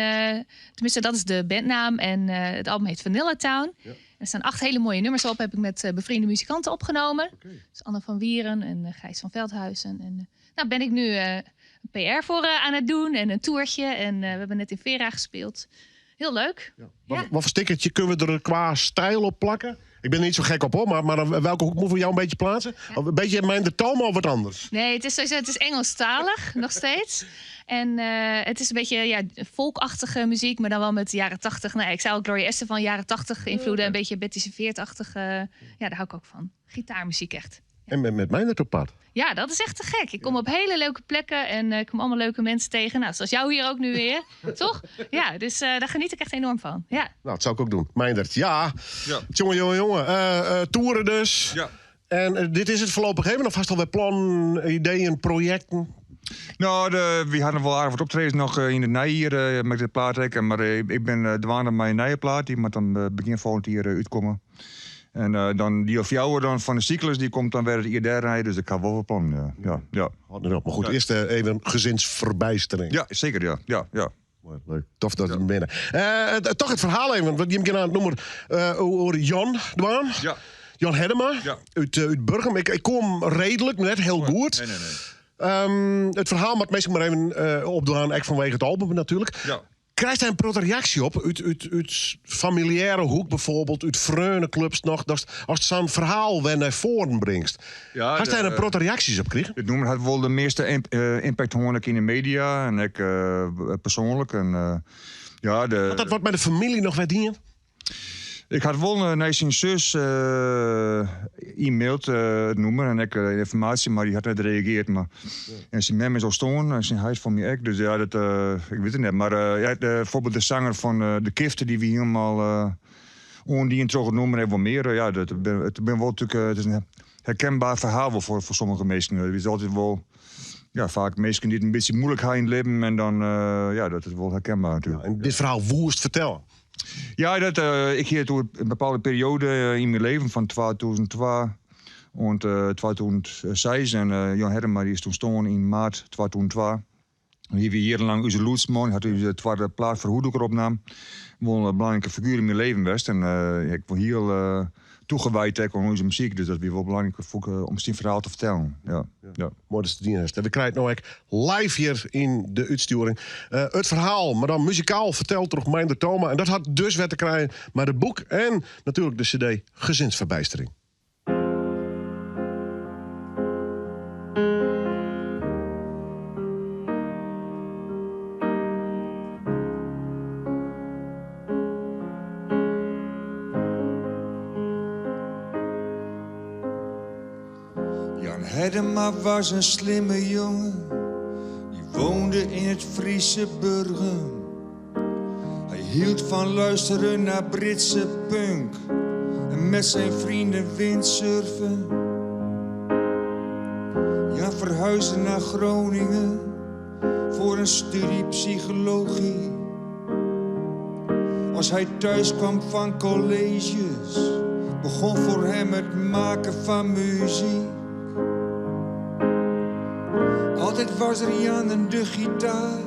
tenminste, dat is de bandnaam. En het album heet Vanilla Town. Ja. Er staan 8 hele mooie nummers op. Heb ik met bevriende muzikanten opgenomen. Dus Anne van Wieren en Gijs van Veldhuizen. En nou ben ik nu een PR voor aan het doen. En een toertje. En we hebben net in Vera gespeeld. Heel leuk. Ja. Wat voor stickertje kunnen we er qua stijl op plakken? Ik ben er niet zo gek op hoor, maar welke hoek moeten we jou een beetje plaatsen? Ja. Of een beetje mijn de toon of wat anders? Nee, het is Engelstalig nog steeds. En het is een beetje folkachtige muziek, maar dan wel met jaren 80. Nou, ik zei al Gloria Estefan, jaren 80 invloeden. Een beetje Betty Seveert-achtige. Ja, daar hou ik ook van. Gitaarmuziek echt. Ja. En met mij net op pad. Ja, dat is echt te gek. Ik kom op hele leuke plekken en ik kom allemaal leuke mensen tegen. Nou, zoals jou hier ook nu weer. Toch? Ja, dus daar geniet ik echt enorm van. Ja. Nou, dat zou ik ook doen. Meindert, ja. Jongen. Toeren dus. Ja. En dit is het voorlopig even? Of hast al weer plannen, ideeën, projecten? Nou, we hadden wel aardig wat optredens nog in de nij hier met de plaat. Maar ik ben dwaande met mijn nieuwe plaat. Die moet dan begin volgend jaar uitkomen. En dan die of jou dan van de cyclus, die komt dan weer het IR rijden. Dus ik ga wel wat plan. Ja. Maar goed, eerst even gezinsverbijstering. Ja, zeker, ja. Leuk. Tof dat je binnen. Toch het verhaal even, want je hem aan het noemen over Jan Dwaan. Ja. Jan Hedema, uit Burgum. Ik kom redelijk, net heel goed. Nee. Het verhaal mag meestal maar even opdoen, echt vanwege het album natuurlijk. Ja. Krijgt hij een grote reactie op? Uit familiaire hoek bijvoorbeeld, uit vriendenclubs nog, als zo'n verhaal weer naar voren brengt. Ja, Had hij een grote reacties op gekregen? Het noemen had wel de meeste impact hoor ik in de media en ik persoonlijk. En, Dat wordt bij de familie nog weer dingen? Ik had wel naar zijn zus e-maild het nummer en ik informatie, maar die had niet gereageerd. Maar en zijn mem is al staan en zijn huis van mij ook. Dus ja, dat, ik weet het niet. Maar bijvoorbeeld de zanger van de Kiften die we helemaal die terug het nummer hebben wel meer. Het ben wel natuurlijk het is een herkenbaar verhaal wel voor sommige mensen. Het is altijd wel vaak mensen die het een beetje moeilijk gaan in het leven en dan dat is wel herkenbaar natuurlijk. En dit verhaal woest vertellen. Ja, ik hier toen een bepaalde periode in mijn leven van 2002 en 2006 en Jan Herma die is toen staan in maart 2002. Hier weer jarenlang onze Loetsman had u de tweede plaat voor Hoedoek erop nam. Wel een belangrijke figuur in mijn leven was en ik was heel toegewijd aan onze muziek, dus dat is wel belangrijk om zijn verhaal te vertellen. Ja. Mooi dat je het we krijgen nou ook live hier in de uitsturing. Het verhaal, maar dan muzikaal verteld door Meinder Thoma. En dat had dus weer te krijgen met het boek en natuurlijk de cd Gezinsverbijstering. Hedema was een slimme jongen, die woonde in het Friese Burgen. Hij hield van luisteren naar Britse punk en met zijn vrienden windsurfen. Jan verhuisde naar Groningen voor een studie psychologie. Als hij thuis kwam van colleges, begon voor hem het maken van muziek. Altijd was er Jan en de gitaar,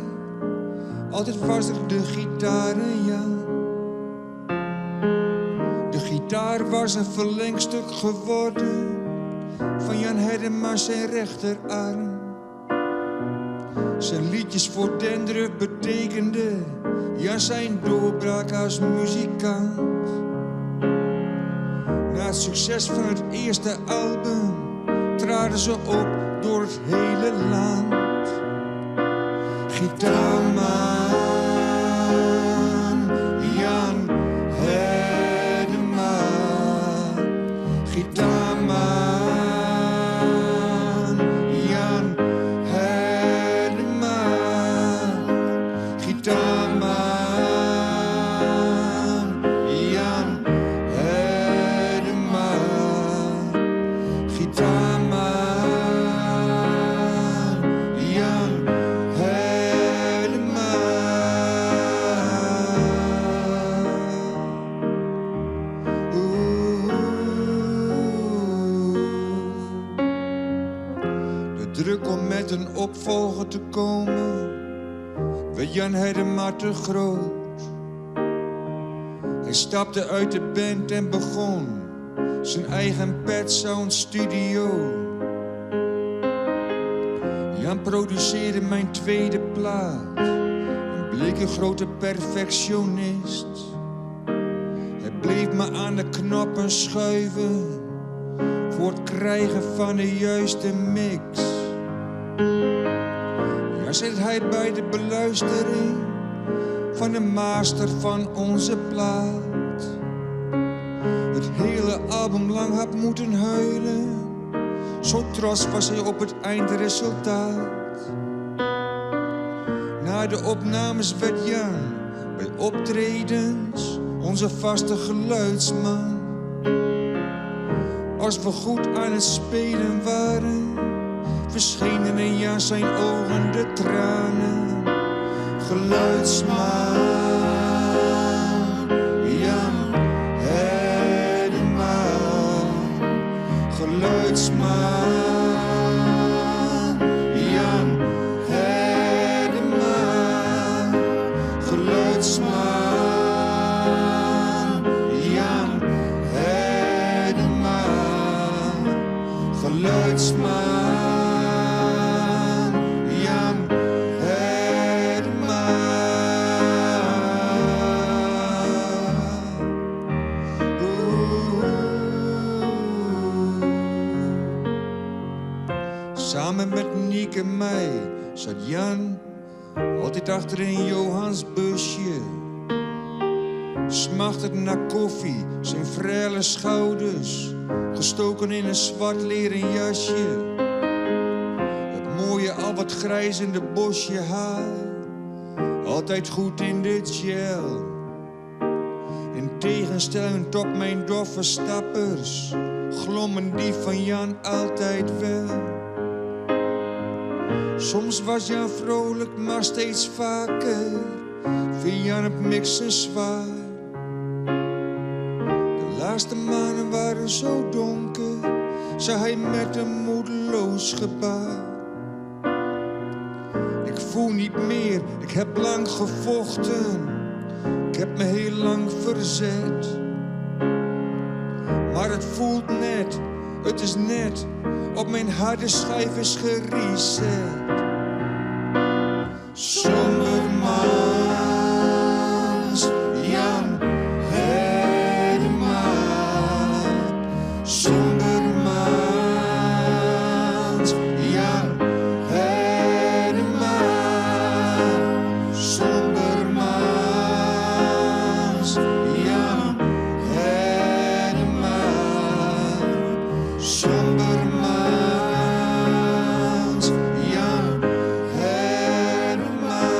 altijd was er de gitaar en Jan. De gitaar was een verlengstuk geworden van Jan Hedema zijn rechterarm. Zijn liedjes voor Dendrup betekenden Jan zijn doorbraak als muzikant. Na het succes van het eerste album traden ze op door het hele land. Gitaarman Jan Hedema, gitaarman Jan Hedema, gitaarman Jan Hedema, gitaarman. Druk om met een opvolger te komen, werd Jan Hedema te groot. Hij stapte uit de band en begon zijn eigen Pet Sound Studio. Jan produceerde mijn tweede plaat en bleek een grote perfectionist. Hij bleef me aan de knoppen schuiven voor het krijgen van de juiste mix. Ja, zit hij bij de beluistering van de master van onze plaat. Het hele album lang had moeten huilen, zo trots was hij op het eindresultaat. Na de opnames werd Jan bij optredens onze vaste geluidsman. Als we goed aan het spelen waren, verschenen in Jan zijn ogen de tranen. Geluidsman Jan Hedema, geluidsman Jan Hedema, geluidsman Jan Hedema, geluidsman Jan Hedema. Samen met Niek en mij zat Jan altijd achter in Johans busje. Smachtend naar koffie, zijn frele schouders gestoken in een zwart leren jasje. Het mooie al wat grijzende bosje haar, altijd goed in de gel. In tegenstelling tot mijn doffe stappers glommen die van Jan altijd wel. Soms was Jan vrolijk, maar steeds vaker viel Jan het mixen zwaar. De laatste maanden waren zo donker, zei hij met een moedeloos gebaar. Ik voel niet meer, ik heb lang gevochten, ik heb me heel lang verzet. Maar het voelt net, het is net, op mijn harde schijf is gereset. Zomermans, Jan Hedema. Zomermans, Jan Hedema. Zomermans, Jan Hedema. Zomermans, Jan Hedema.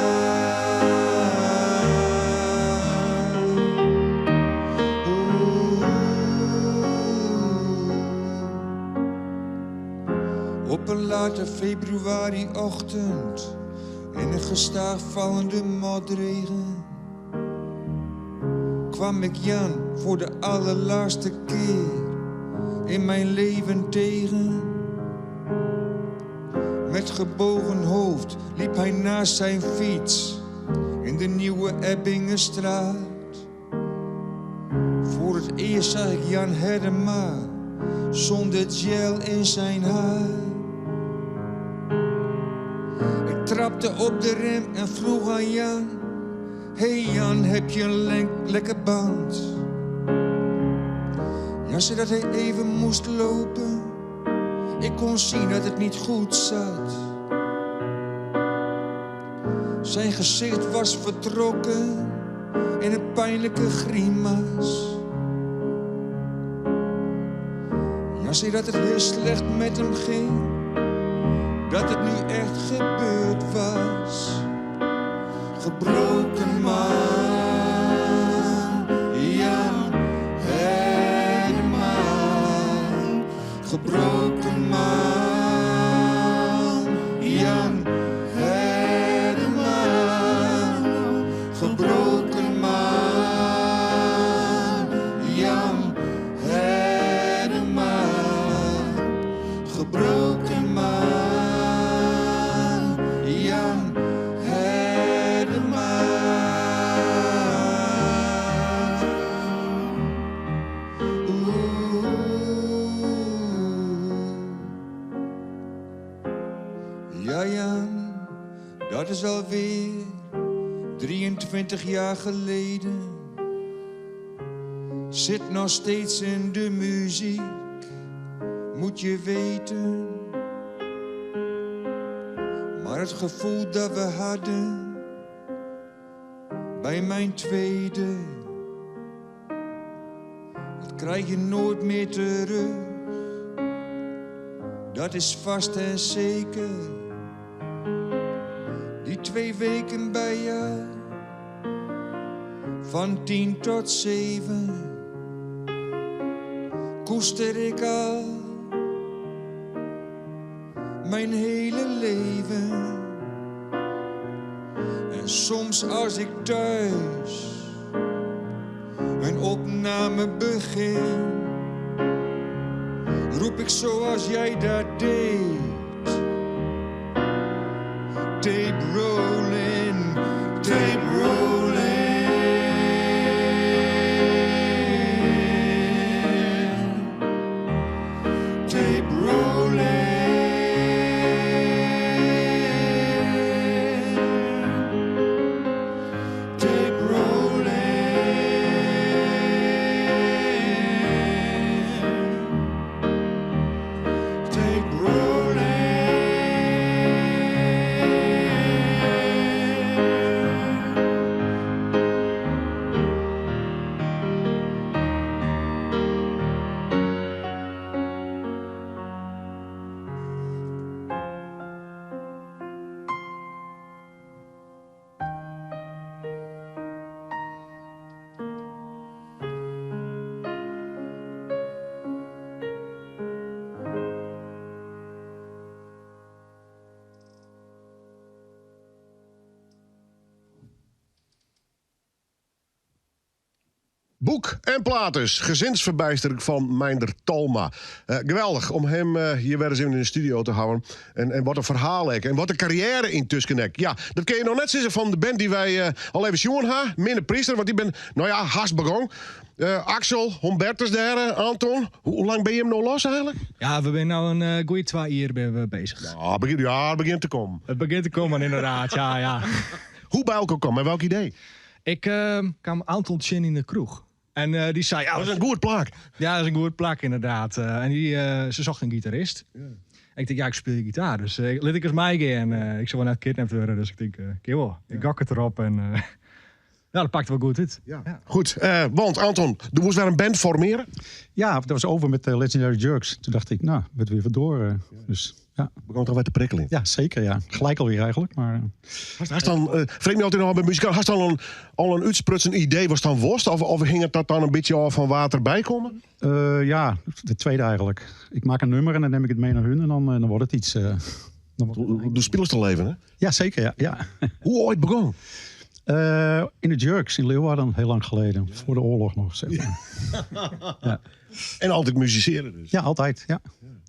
Op een late februariochtend in een gestaag vallende motregen kwam ik Jan voor de allerlaatste keer in mijn leven tegen. Met gebogen hoofd liep hij naast zijn fiets in de nieuwe Ebbingenstraat. Voor het eerst zag ik Jan Hedema zonder gel in zijn haar. Ik trapte op de rem en vroeg aan Jan: hey Jan, heb je een lekker band? Jan zei dat hij even moest lopen. Ik kon zien dat het niet goed zat. Zijn gezicht was vertrokken in een pijnlijke grimas. Jan zei dat het heel slecht met hem ging, dat het nu echt gebeurd was. Gebroken man, Jan Hedema. Gebroken man, Jan Hedema. Gebroken man, Jan Hedema. Gebroken man, Jan Hedema. Ja Jan, dat is alweer 23 jaar geleden. Zit nog steeds in de muziek, moet je weten. Maar het gevoel dat we hadden bij mijn tweede, dat krijg je nooit meer terug. Dat is vast en zeker. Die 2 weken bij jou, van 10 tot 7, koester ik al mijn hele leven. En soms als ik thuis een opname begin, roep ik zoals jij dat deed. Tape rolling, tape rolling. Tape rolling. Tape rolling. Tape rolling. Boek en Platus, gezinsverbijstering van Meinder Talma. Geweldig om hem hier weer eens in de studio te houden. En wat een verhaal en wat een carrière intussen. Ja, dat kun je nog net zeggen van de band die wij al even zien hebben. Minne Priester, want die ben, haast begonnen. Axel, Humbertus daar, Anton. Hoe lang ben je hem nog los eigenlijk? Ja, we zijn nu een goede 2 jaar bezig. Ja, het begint te komen. Het begint te komen inderdaad, ja. Hoe bij elkaar komen, met welk idee? Ik kwam Anton zien in de kroeg. En die zei... Dat is een goed plak. Ja, dat is een goed plak inderdaad. En ze zocht een gitarist. Ja. Ik denk, ik speel gitaar, dus laat ik eens mij gaan. Ik zou wel net kidnapped worden, dus ik denk, kerel, ik gok het erop en... Ja, dat pakte wel goed uit. Ja. Goed, want Anton, je moest weer een band formeren? Ja, dat was over met Legendary Jerks. Toen dacht ik, nou, het weer wat door. Dus ja. Begon toch weer te prikkelen? Ja, zeker, ja. Gelijk alweer eigenlijk, maar... Hast dan, vreemd me altijd nog bij muzikaal, hast dan al een uitsprutsen idee, was dan worst? Of ging het dat dan een beetje al van water bij komen? Ja, de tweede eigenlijk. Ik maak een nummer en dan neem ik het mee naar hun en dan wordt het iets... De spelers te leven, hè? Ja, zeker, ja. Hoe ooit begon? In de Jerks in Leeuwarden, heel lang geleden. Voor de oorlog nog, zeg maar. Ja. En altijd musiceren dus? Ja, altijd, ja.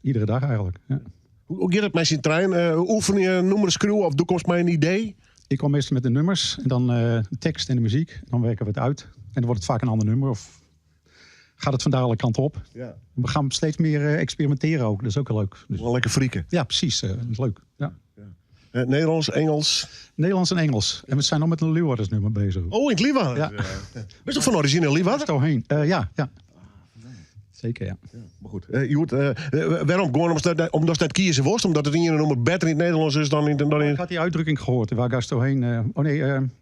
Iedere dag eigenlijk, ja. Hoe gaat het met zijn trein? Oefen je nummer screw of doe ons mij een idee? Ik kom meestal met de nummers en dan de tekst en de muziek. Dan werken we het uit. En dan wordt het vaak een ander nummer of gaat het van de alle kant op. Ja. We gaan steeds meer experimenteren ook. Dat is ook heel leuk. Dus... Wel lekker frieken. Ja, precies. Dat is leuk. Ja. Nederlands, Engels? Nederlands en Engels. En we zijn nog met een Leeuwarders nummer bezig. Oh, in het Leeuwarden? Ja. Ben je toch van origine Leeuwarden? Daarheen. Ja. Zeker, ja. Maar goed, waarom? Gewoon omdat het kiezen was? Omdat het in je nummer beter in het Nederlands is dan in... Ik had die uitdrukking gehoord. Waar ga je doorheen?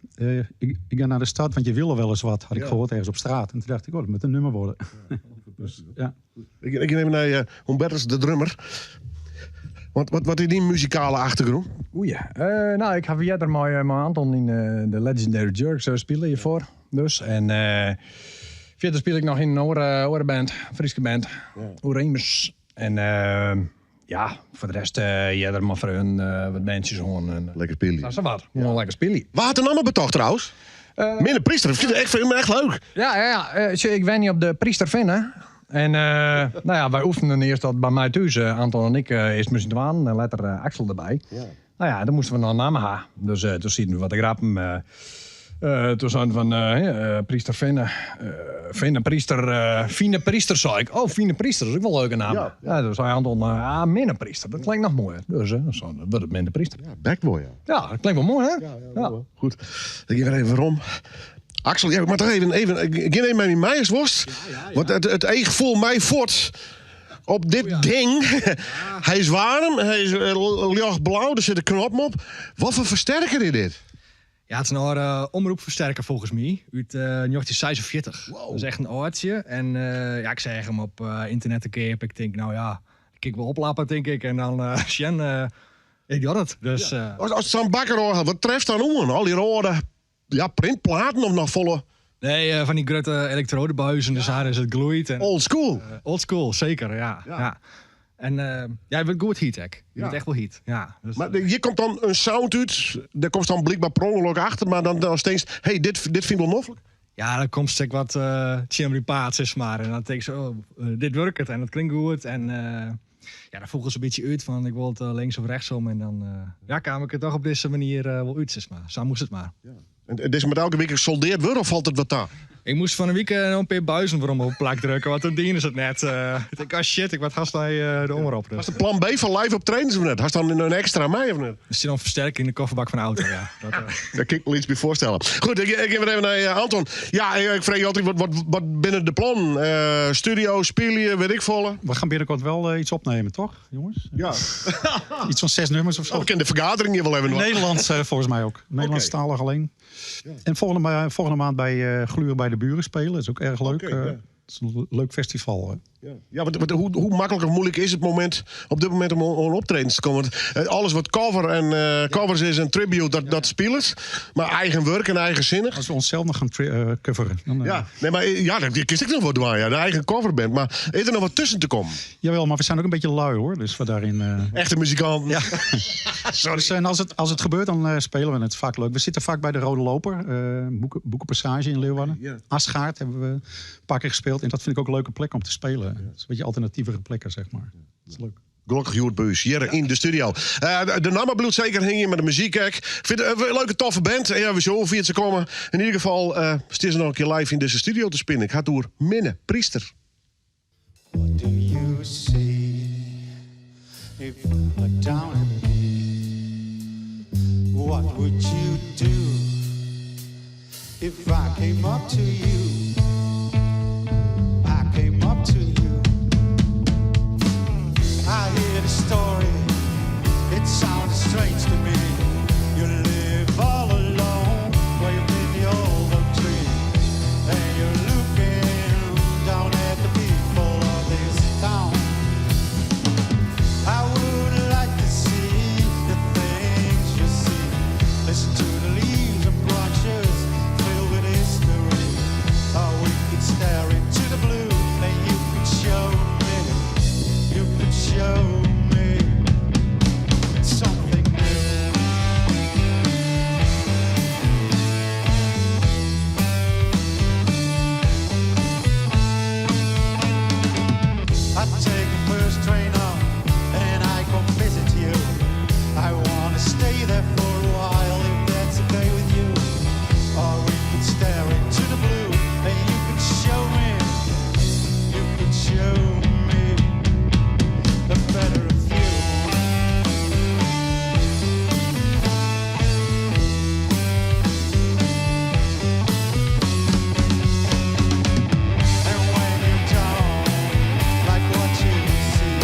Ik ga naar de stad, want je wil er wel eens wat. Had ik gehoord ergens op straat. En toen dacht ik, dat moet een nummer worden. Dus, ja. Ik neem naar Humbertus, de drummer. Wat is die muzikale achtergrond? Nou, ik heb eerder met Anton in de Legendary Jerks spelen hiervoor. Dus. En verder speel ik nog in een andere band, een Friese band, Oerimers. En voor de rest eerder maar voor hun wat bandjes gewoon. Lekker spelen. Dat is wat, gewoon lekker spelen. Waar had de namen betocht trouwens? Minne Priester, ik vind me echt leuk. Ja. Ik ben niet op de Priester vinden. En wij oefenden eerst dat bij mij thuis. Anton en ik eerst moesten doen en later Axel erbij. Ja. Nou ja, dan moesten we nog een naam hebben. Dus toen zien we wat de grappen. Toen zijn van Priester Vinnen. Fine Priester, zei ik. Oh, Fine Priester, dat is ook wel een leuke naam. Ja, toen zei Anton, Minne Priester. Dat klinkt nog mooier. Dus dat wordt het Minne Priester. Ja, backboy, ja. Ja, dat klinkt wel mooi, hè? Ja. Goed. Ik ga even waarom. Axel, ja, maar toch even ik ga even met mij eens worst. Want het eigen gevoel mij voort op dit ding. Hij is warm, hij is lichtblauw, er zit een knop op. Wat voor versterker is dit? Ja, het is een omroepversterker volgens mij. Uit 1946. Wow. Dat is echt een oortje. En ik zeg hem op internet een keer. Ik denk, ik wil oplappen, denk ik. En dan, ik had het. Dus, Als het zo'n bakker wat treft dan om? Al die rode printplaten of nog volle... Nee, van die grote elektrodebuizen. Dus daar is het gloeit. En, old school? Old school, zeker, ja. En je bent goed heat, je bent echt wel heat. Ja, dus, maar je komt dan een sound uit, daar komt dan blijkbaar per ongeluk achter, maar dan steeds, dit vind ik wel mogelijk. Ja, dan komt stuk wat paard, zeg maar. En dan denk ik zo, dit werkt het en dat klinkt goed. En dan voegen ze een beetje uit van, ik wil het links of rechtsom. En dan kwam ik het toch op deze manier wel uit, zeg maar. Zo moest het maar. Ja. En is met elke week gesoldeerd worden of valt het wat daar? Ik moest van een week nog een paar buizen voor hem op plak drukken, want toen dienen ze het net. Ik denk, shit, ik wat gast hij de omroep. Was het plan B van live op trainen of net? Hast dan een extra mee of net? Er zit dan een versterking in de kofferbak van de auto, ja. Daar kan ik me iets bij voorstellen. Goed, ik ga even naar Anton. Ja, ik vraag je altijd wat binnen de plan? Studio, spelen, weet ik volle? We gaan binnenkort wel iets opnemen, toch, jongens? Ja. Iets van 6 nummers of zo. We kunnen de vergadering hier wel even. Nederlands volgens mij ook. Nederlandstalig alleen. Ja. En volgende maand bij Gluren bij de Buren spelen. Dat is ook erg leuk. Het is een leuk festival. Hè. Ja, hoe makkelijk of moeilijk is het op dit moment om optredens te komen? Want, alles wat covers is en tribute, dat speelt. Maar eigen werk en eigenzinnig. Als we onszelf nog gaan coveren. Dan, dat kies ik nog wat doen. Ja, de eigen coverband. Maar is er nog wat tussen te komen? Jawel, maar we zijn ook een beetje lui hoor. Dus we daarin. Echte muzikanten. Ja. Sorry. Dus, en als het gebeurt, dan spelen we het vaak leuk. We zitten vaak bij de Rode Loper, Boekenpassage in Leeuwarden. Ja. Asgaard hebben we een paar keer gespeeld. En dat vind ik ook een leuke plek om te spelen. Het is een beetje alternatievere plekken, zeg maar. Dat is leuk. Gelukkig Joert Beus, hier in de studio. De Namma bloed zeker hing je met de muziek. Ik vind het een leuke, toffe band. En ja, we zo via te komen. In ieder geval, staan ze nog een keer live in deze studio te spinnen. Ik ga door Minne Priester. What do you see if you look down at me? What would you do if I came up to you? I came up to you. I hear the story, it sounds strange to me. You live all alone, way up in the old oak tree, and you're looking down at the people of this town. I would like to see the things you see. Listen to the leaves and branches filled with history. Or we could stare into the blue, and you could show me. You could show me something new. I take the first train up and I come visit you. I wanna stay there for a while if that's okay with you. Or we could stare into the blue and you could show me. You could show me the better of you. And when you don't like what you see,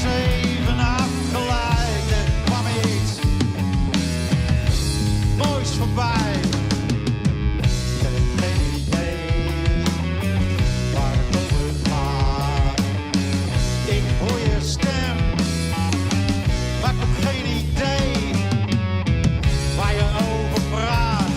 was even afgeleid. Er kwam iets moois voorbij. Ik heb geen idee waar het over gaat. Ik hoor je stem, maar ik heb geen idee waar je over praat.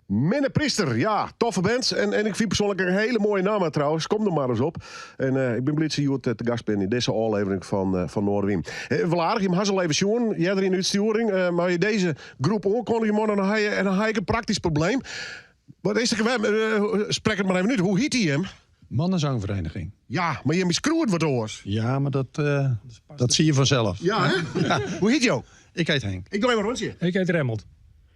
Minne Priester, ja, toffe band. En ik vind persoonlijk een hele mooie naam trouwens. Kom er maar eens op. En ik ben blij dat je te gast bent in deze aflevering van Noorderwien. Wel aardig, je mag al even zien. Jij er in de uitsturing. Maar je deze groep aankondigt, dan heb je een praktisch probleem. Wat is er? Spreek het maar even uit. Hoe heet hij hem? Mannenzangvereniging. Ja, maar je miskroeit wat oors. Ja, maar dat zie je vanzelf. Ja, hè? Ja. Hoe heet jou? Ik heet Henk. Ik doe even een rondje. Ik heet Remmelt.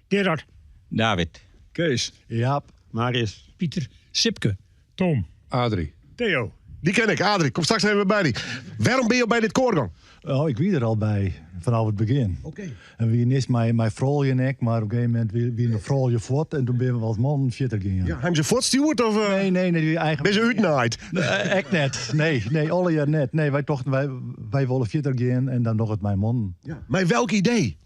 Gerard. David. Kees. Jaap. Marius. Pieter. Sipke. Tom. Adrie. Theo. Die ken ik, Adrie. Kom straks even bij die. Waarom ben je bij dit koorgang? Oh, ik wie er al bij, vanaf het begin. Oké. En wie is mijn vrouw en ik, maar op een gegeven moment wie een vrouw je voort en toen ben we als man verder gegaan. Ja, hebben ze voortstuurd of? Nee, die eigen. Ben ze uitnaaid? Echt net. Nee, alle jaar net. Nee, wij willen verder gaan en dan nog het mijn man. Ja. Maar welk idee?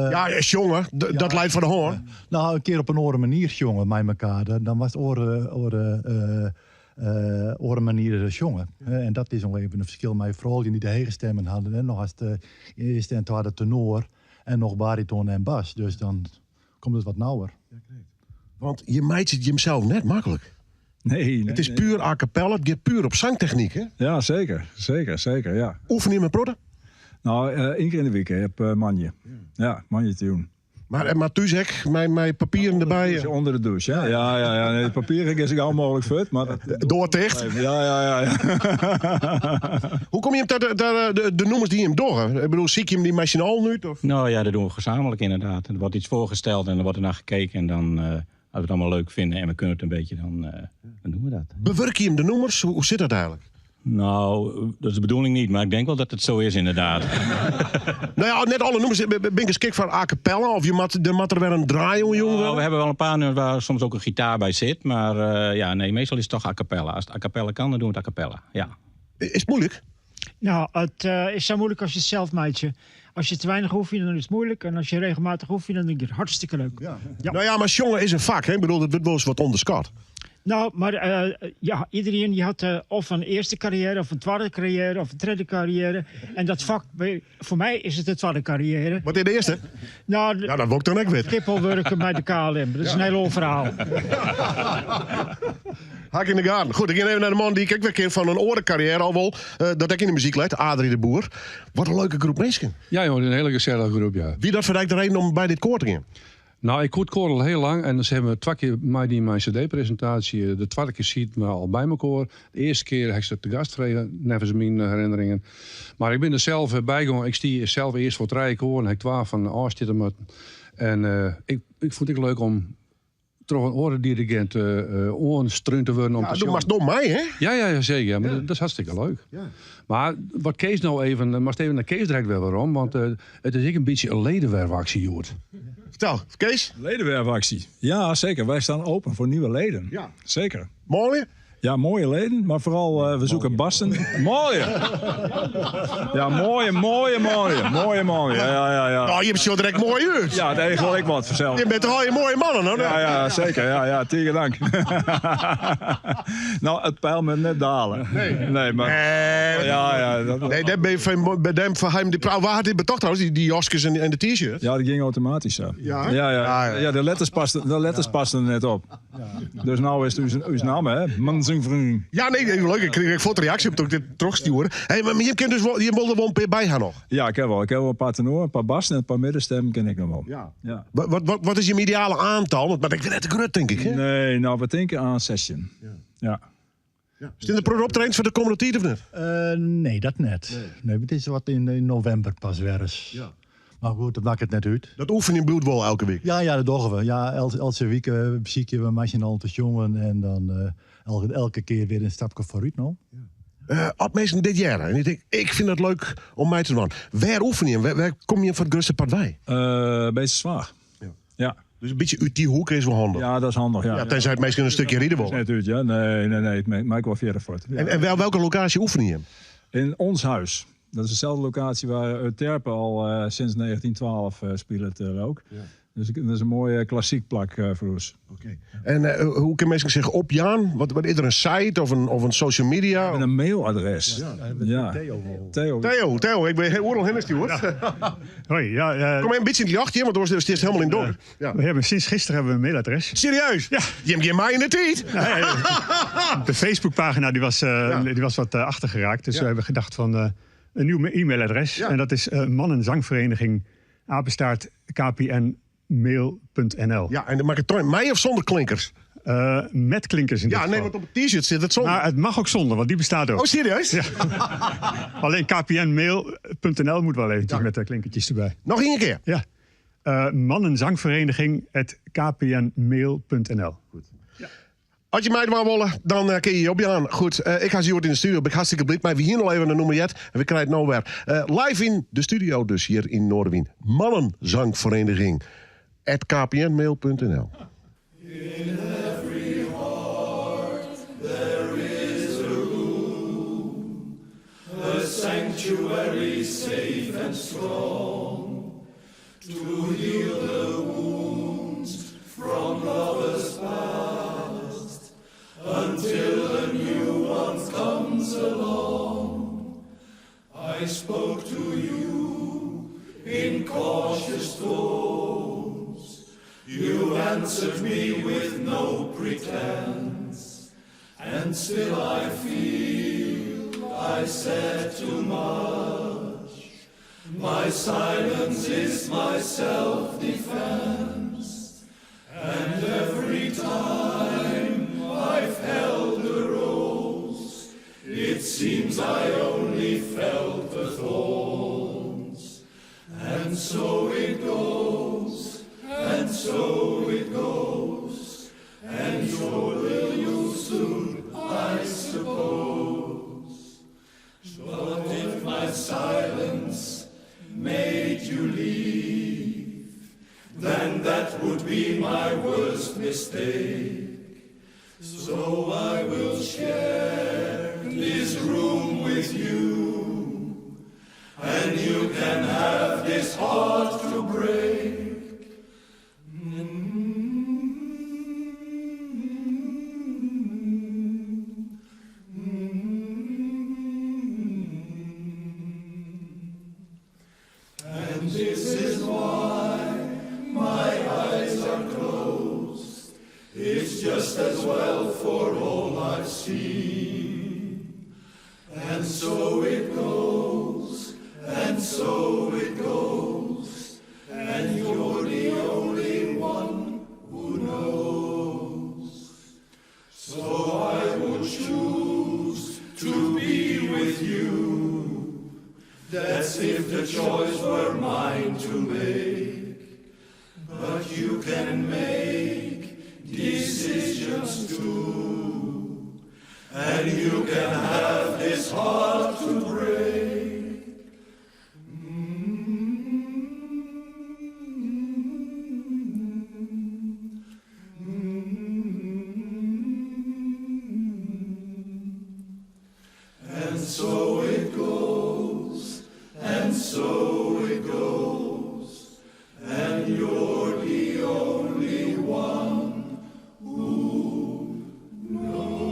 Ja, jongen, dat leidt van de hoorn. Nou, een keer op een andere manier, jongen, met elkaar. Dan was het andere manier jongen. En dat is nog even een verschil met vrouwen die de hege stemmen hadden. En nog als de eerste en tweede tenor en nog bariton en bas. Dus dan komt het wat nauwer. Want je meid het jezelf net makkelijk. Nee. Het is puur a cappella, het gaat puur op zangtechniek, hè? Ja, zeker, ja. Oefen je met prodden? Nou, 1 keer in de week heb manje. Ja, manje te doen. Maar thuis ik, mijn papieren erbij. Onder de douche, hè? Ja. Nee, de papieren is ik al mogelijk vet, maar... Doorticht? Ja. Hoe kom je hem de nummers die je hem door? Ik bedoel, zie je hem die machinaal nu? Of? Nou ja, dat doen we gezamenlijk inderdaad. Er wordt iets voorgesteld en er wordt er naar gekeken. En dan, als we het allemaal leuk vinden en we kunnen het een beetje, dan doen we dat. Bewerk je hem de nummers? Hoe zit dat eigenlijk? Nou, dat is de bedoeling niet, maar ik denk wel dat het zo is inderdaad. Nou ja, net alle nummers. Ben ik geschikt voor a cappella? Of er moet er weer een draai om, jongen? Nou, we hebben wel een paar nummers waar soms ook een gitaar bij zit. Maar nee, meestal is het toch a cappella. Als het a cappella kan, dan doen we het a cappella, ja. Is het moeilijk? Nou, het is zo moeilijk als je het zelf meidje. Als je te weinig oefent, dan is het moeilijk. En als je regelmatig oefent, dan denk je het hartstikke leuk. Ja. Nou ja, maar jongen is een vak, hè? Ik bedoel, dat wordt wel eens wat onderschat. Nou, maar iedereen die had of een eerste carrière, of een tweede carrière, of een derde carrière. En dat vak, voor mij is het de tweede carrière. Wat is de eerste? Nou, dat wil ik dan ook weten. Kippelwerken bij de KLM. Dat is een heel old verhaal. Hak in de gaten. Goed, ik ga even naar de man die ik weer ken van een orencarrière al wel. Dat ik in de muziek leid, Adrie de Boer. Wat een leuke groep mensen. Ja joh, een hele gezellige groep, ja. Wie dat verrijkt de reden om bij dit koor te gaan? Nou, ik koor al heel lang en ze hebben 2 keer mijn cd-presentatie, de 2e keer ziet me al bij mijn koor. De eerste keer heb ik ze te gast gekregen, nevens mijn herinneringen. Maar ik ben er zelf bijgegaan. Ik stier zelf eerst voor het rijkoor en ik 12 van afstitten. En ik vond het leuk om toch een orendirigent oorstruin te worden. Ja, doe maar door mij, hè? Ja, zeker. Ja, maar dat is hartstikke leuk. Ja. Maar wat Kees nou even, maar even naar Kees direct wel waarom, want het is een beetje een ledenwerfactie, Joert. Vertel, Kees? Ledenwerfactie. Ja, zeker. Wij staan open voor nieuwe leden. Ja. Zeker. Mooie? Ja, mooie leden, maar vooral we zoeken bassen. Mooie! Ja, mooie. Ja. Nou, je hebt zo direct mooi uit. Ja, het enige wil ik wat vertellen. Je bent toch al je mooie mannen, hoor? Ja, zeker. Ja, tegen dank. Nou, het pijl moet net dalen. Nee, maar... Nee, dat ben je bij dem van hem. Waar had hij betocht trouwens, die jaskes en de t-shirt? Ja, die ging automatisch zo. Ja, de letters pasten er net op. Ja. Dus nou is het uw naam, hè? Mannenzangvereniging. Ja, nee, leuk. Ik kreeg een fotoreactie op toen ik dit terugstuurde. Hey, maar je kent dus wel, je wilde wel een paar bij gaan nog. Ja, ik heb wel een paar tenoren, een paar bassen en een paar middenstemmen ken ik nog wel. Ja. Wat is je ideale aantal? Want ik vind het te grut, denk ik. Hè? Nee, nou, we denken aan 16. Ja. Is dit een optredens voor de komende tijd of niet? Nee, dat net. Nee, het is wat in november pas weer eens. Ja. Maar goed, dat maakt het net uit. Dat oefening bloedt wel elke week? Ja, dat doen we. Ja, elke week beziek je we machinaal te jongen en dan elke keer weer een stapje vooruit. Nou. Meestal dit jaar. En ik vind het leuk om mij te doen. Waar oefen je? Waar kom je voor het grootste partij? Beetje zwaar. Ja. Dus een beetje uit die hoek is wel handig. Ja, dat is handig. Ja, tenzij het meestal een stukje rijden wil. Natuurlijk, ja. Nee. Het maakt wel verder voort. Ja. En welke locatie oefen je? In ons huis. Dat is dezelfde locatie waar Euterpe al sinds 1912 speelt ook. Ja. Dus dat is een mooie klassiek plak voor ons. Okay. En hoe kan mensen zeggen op Jaan? Wat is er een site of een social media? We hebben een mailadres. Ja. Theo, ik ben heel oorlog hennestuurd. Hoi, ja. Kom een beetje in die achtje, want het is helemaal in donker. Ja. Sinds gisteren hebben we een mailadres. Serieus? Ja. Je hebt mij in de tijd. De Facebookpagina die was wat achtergeraakt. Dus we hebben gedacht van een nieuw e-mailadres. Ja. En dat is mannenzangvereniging @kpnmail.nl. Ja, en dan maak het mij of zonder klinkers? Met klinkers in dit geval. Nee, want op het t-shirt zit het zonder. Maar het mag ook zonder, want die bestaat ook. Oh, serieus? Ja. Alleen kpnmail.nl moet wel eventjes met de klinkertjes erbij. Nog één keer? Ja. Mannenzangvereniging @kpnmail.nl. Goed. Als je mij maar willen, dan kun je je op je aan. Goed, ik ga ze hier in de studio. Ik ben hartstikke blij. Maar we hier nog even een nummerjet. En we krijgen het nou weer. Live in de studio dus hier in Noorderwien. Mannenzangvereniging @kpnmail.nl. In every heart there is a room, a sanctuary safe and strong, to heal the wounds from lovers past, until a new one comes along. I spoke to you in cautious tones. You answered me with no pretense, and still I feel I said too much. My silence is my self-defense, and every time I've held the rose, it seems I only felt the thorns. And so it goes. And so it goes, and so will you soon, I suppose. But if my silence made you leave, then that would be my worst mistake. So I will share this room with you, and you can have this heart to break. And this is why my eyes are closed. It's just as well for all I've seen. And so it goes, and so it goes, and you're the only one who knows. So I would choose to be with you. That's if the choice were mine to make. But you can make decisions too. And you can have this heart to break. And so it goes, and so it goes, and you're the only one who knows.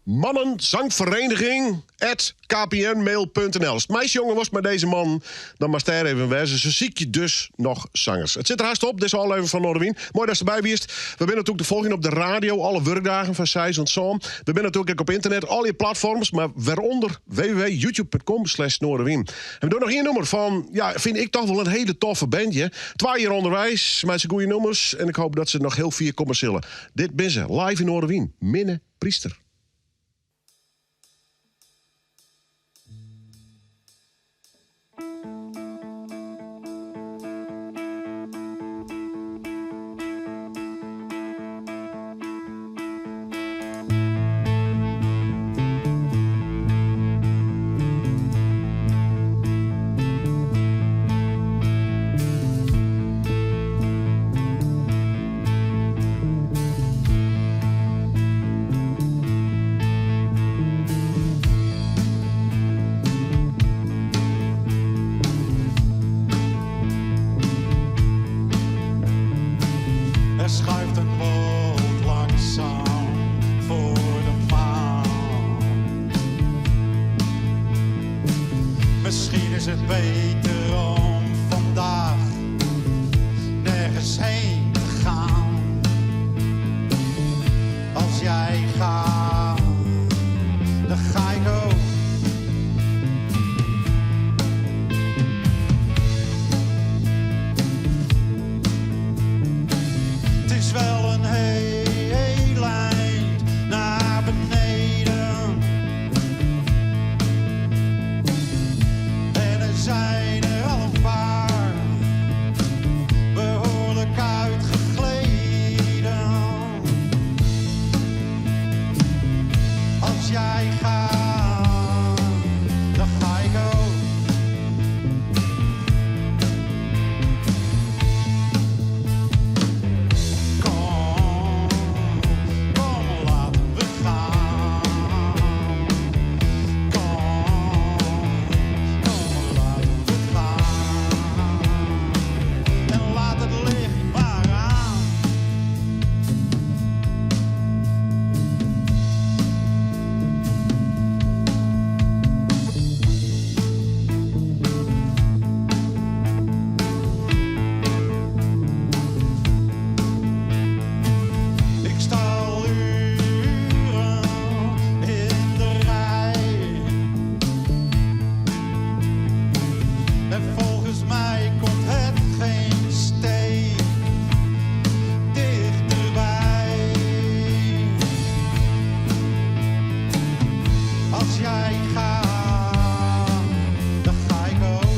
Mannenzangvereniging @kpnmail.nl. Als het meisjongen was met deze man, dan mag daar even wezen. Zo zie je dus nog zangers. Het zit er haast op, dit is al even van Noorderwien. Mooi dat je erbij wist. We zijn natuurlijk te volgen op de radio, alle werkdagen van 6 en zo. We zijn natuurlijk ook op internet, al je platforms, maar waaronder www.youtube.com/Noorderwien. En we doen nog één nummer van, ja, vind ik toch wel een hele toffe bandje. 2 jaar onderwijs, met zijn goede nummers. En ik hoop dat ze nog heel veel commerciële. Dit ben ze, live in Noorderwien. Minne Priester. beter om vandaag nergens heen te gaan. Als jij gaat, dan ga ik ook. Het is wel een heel eind naar beneden. En er zijn er al een paar behoorlijk uitgegleden. Als jij gaat, dan ga ik ook. Kom, laten we gaan. Kom, laten we gaan. En laat het licht maar aan. Ik sta al uren in de rij. En volgens mij komt het geen steek dichterbij. Als jij gaat, dan ga ik ook.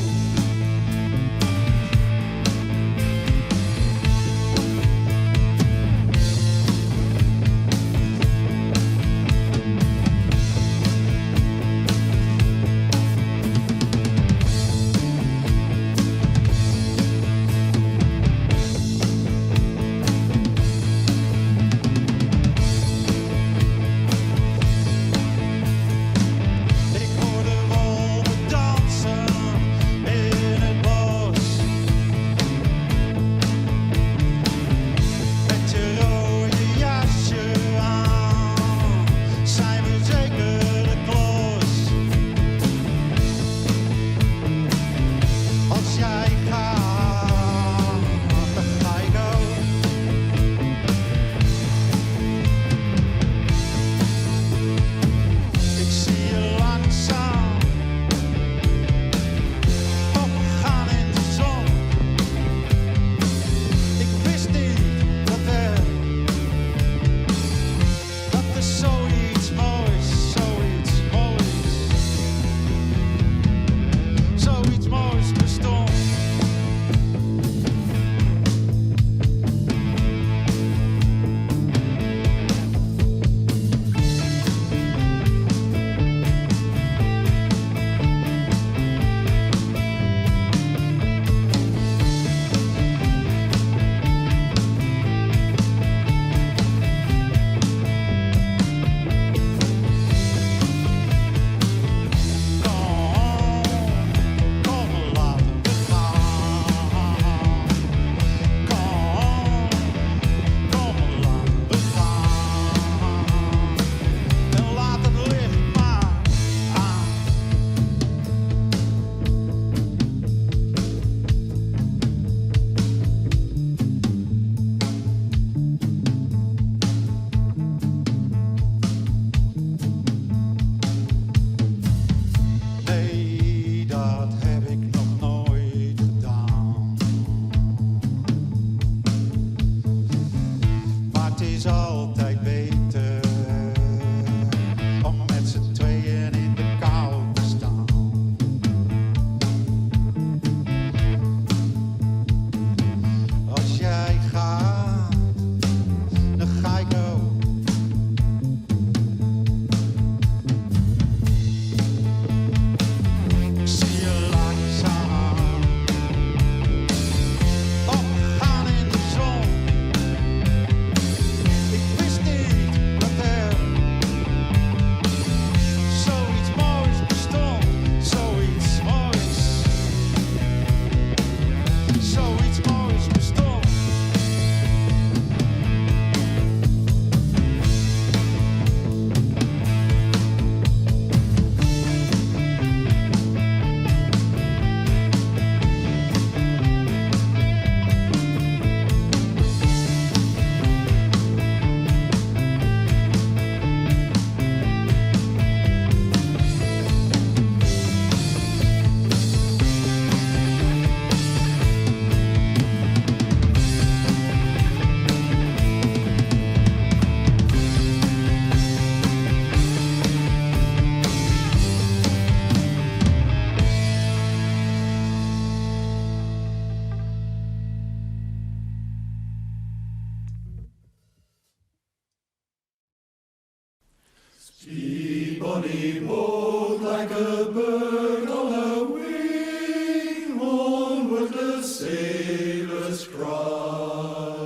bonny boat like a bird on a wing, onward the sailors cry.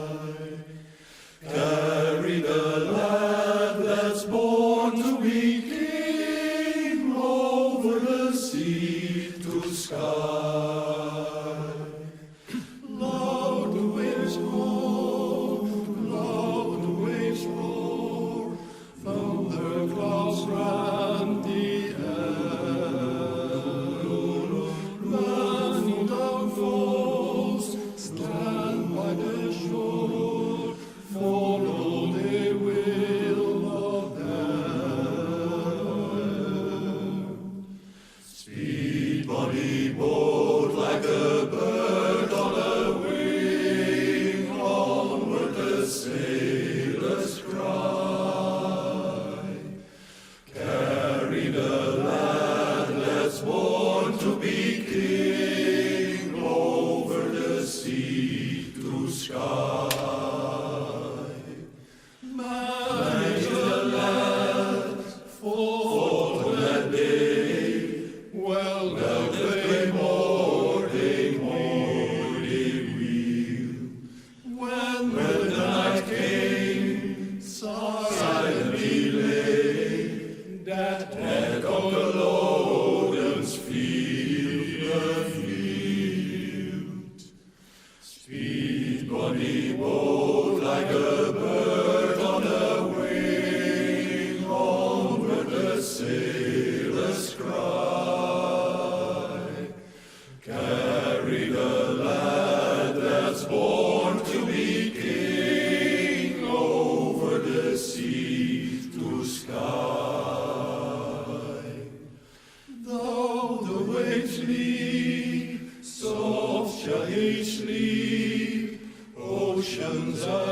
Carry the lad that's born to be king over the sea to sky. Loud the waves roar, loud the waves roar, thunder clouds rend the air. Laughing down falls, stand by the shore, follow the will of them. Speed, bonny boat, like a bird on a wing, onward the sailors cry. Carry the lad that's born to be king over the sea to sky. Manage the lad for that day, well now they morning wheel. When the night came, silently lay that head of the Logan's field. Speed, bonny boat, like a bird on a wing, onward the sailors cry. Carry the lad that's born to be king over the sea to sky. Though the waves leap, soft shall he sleep, oceans are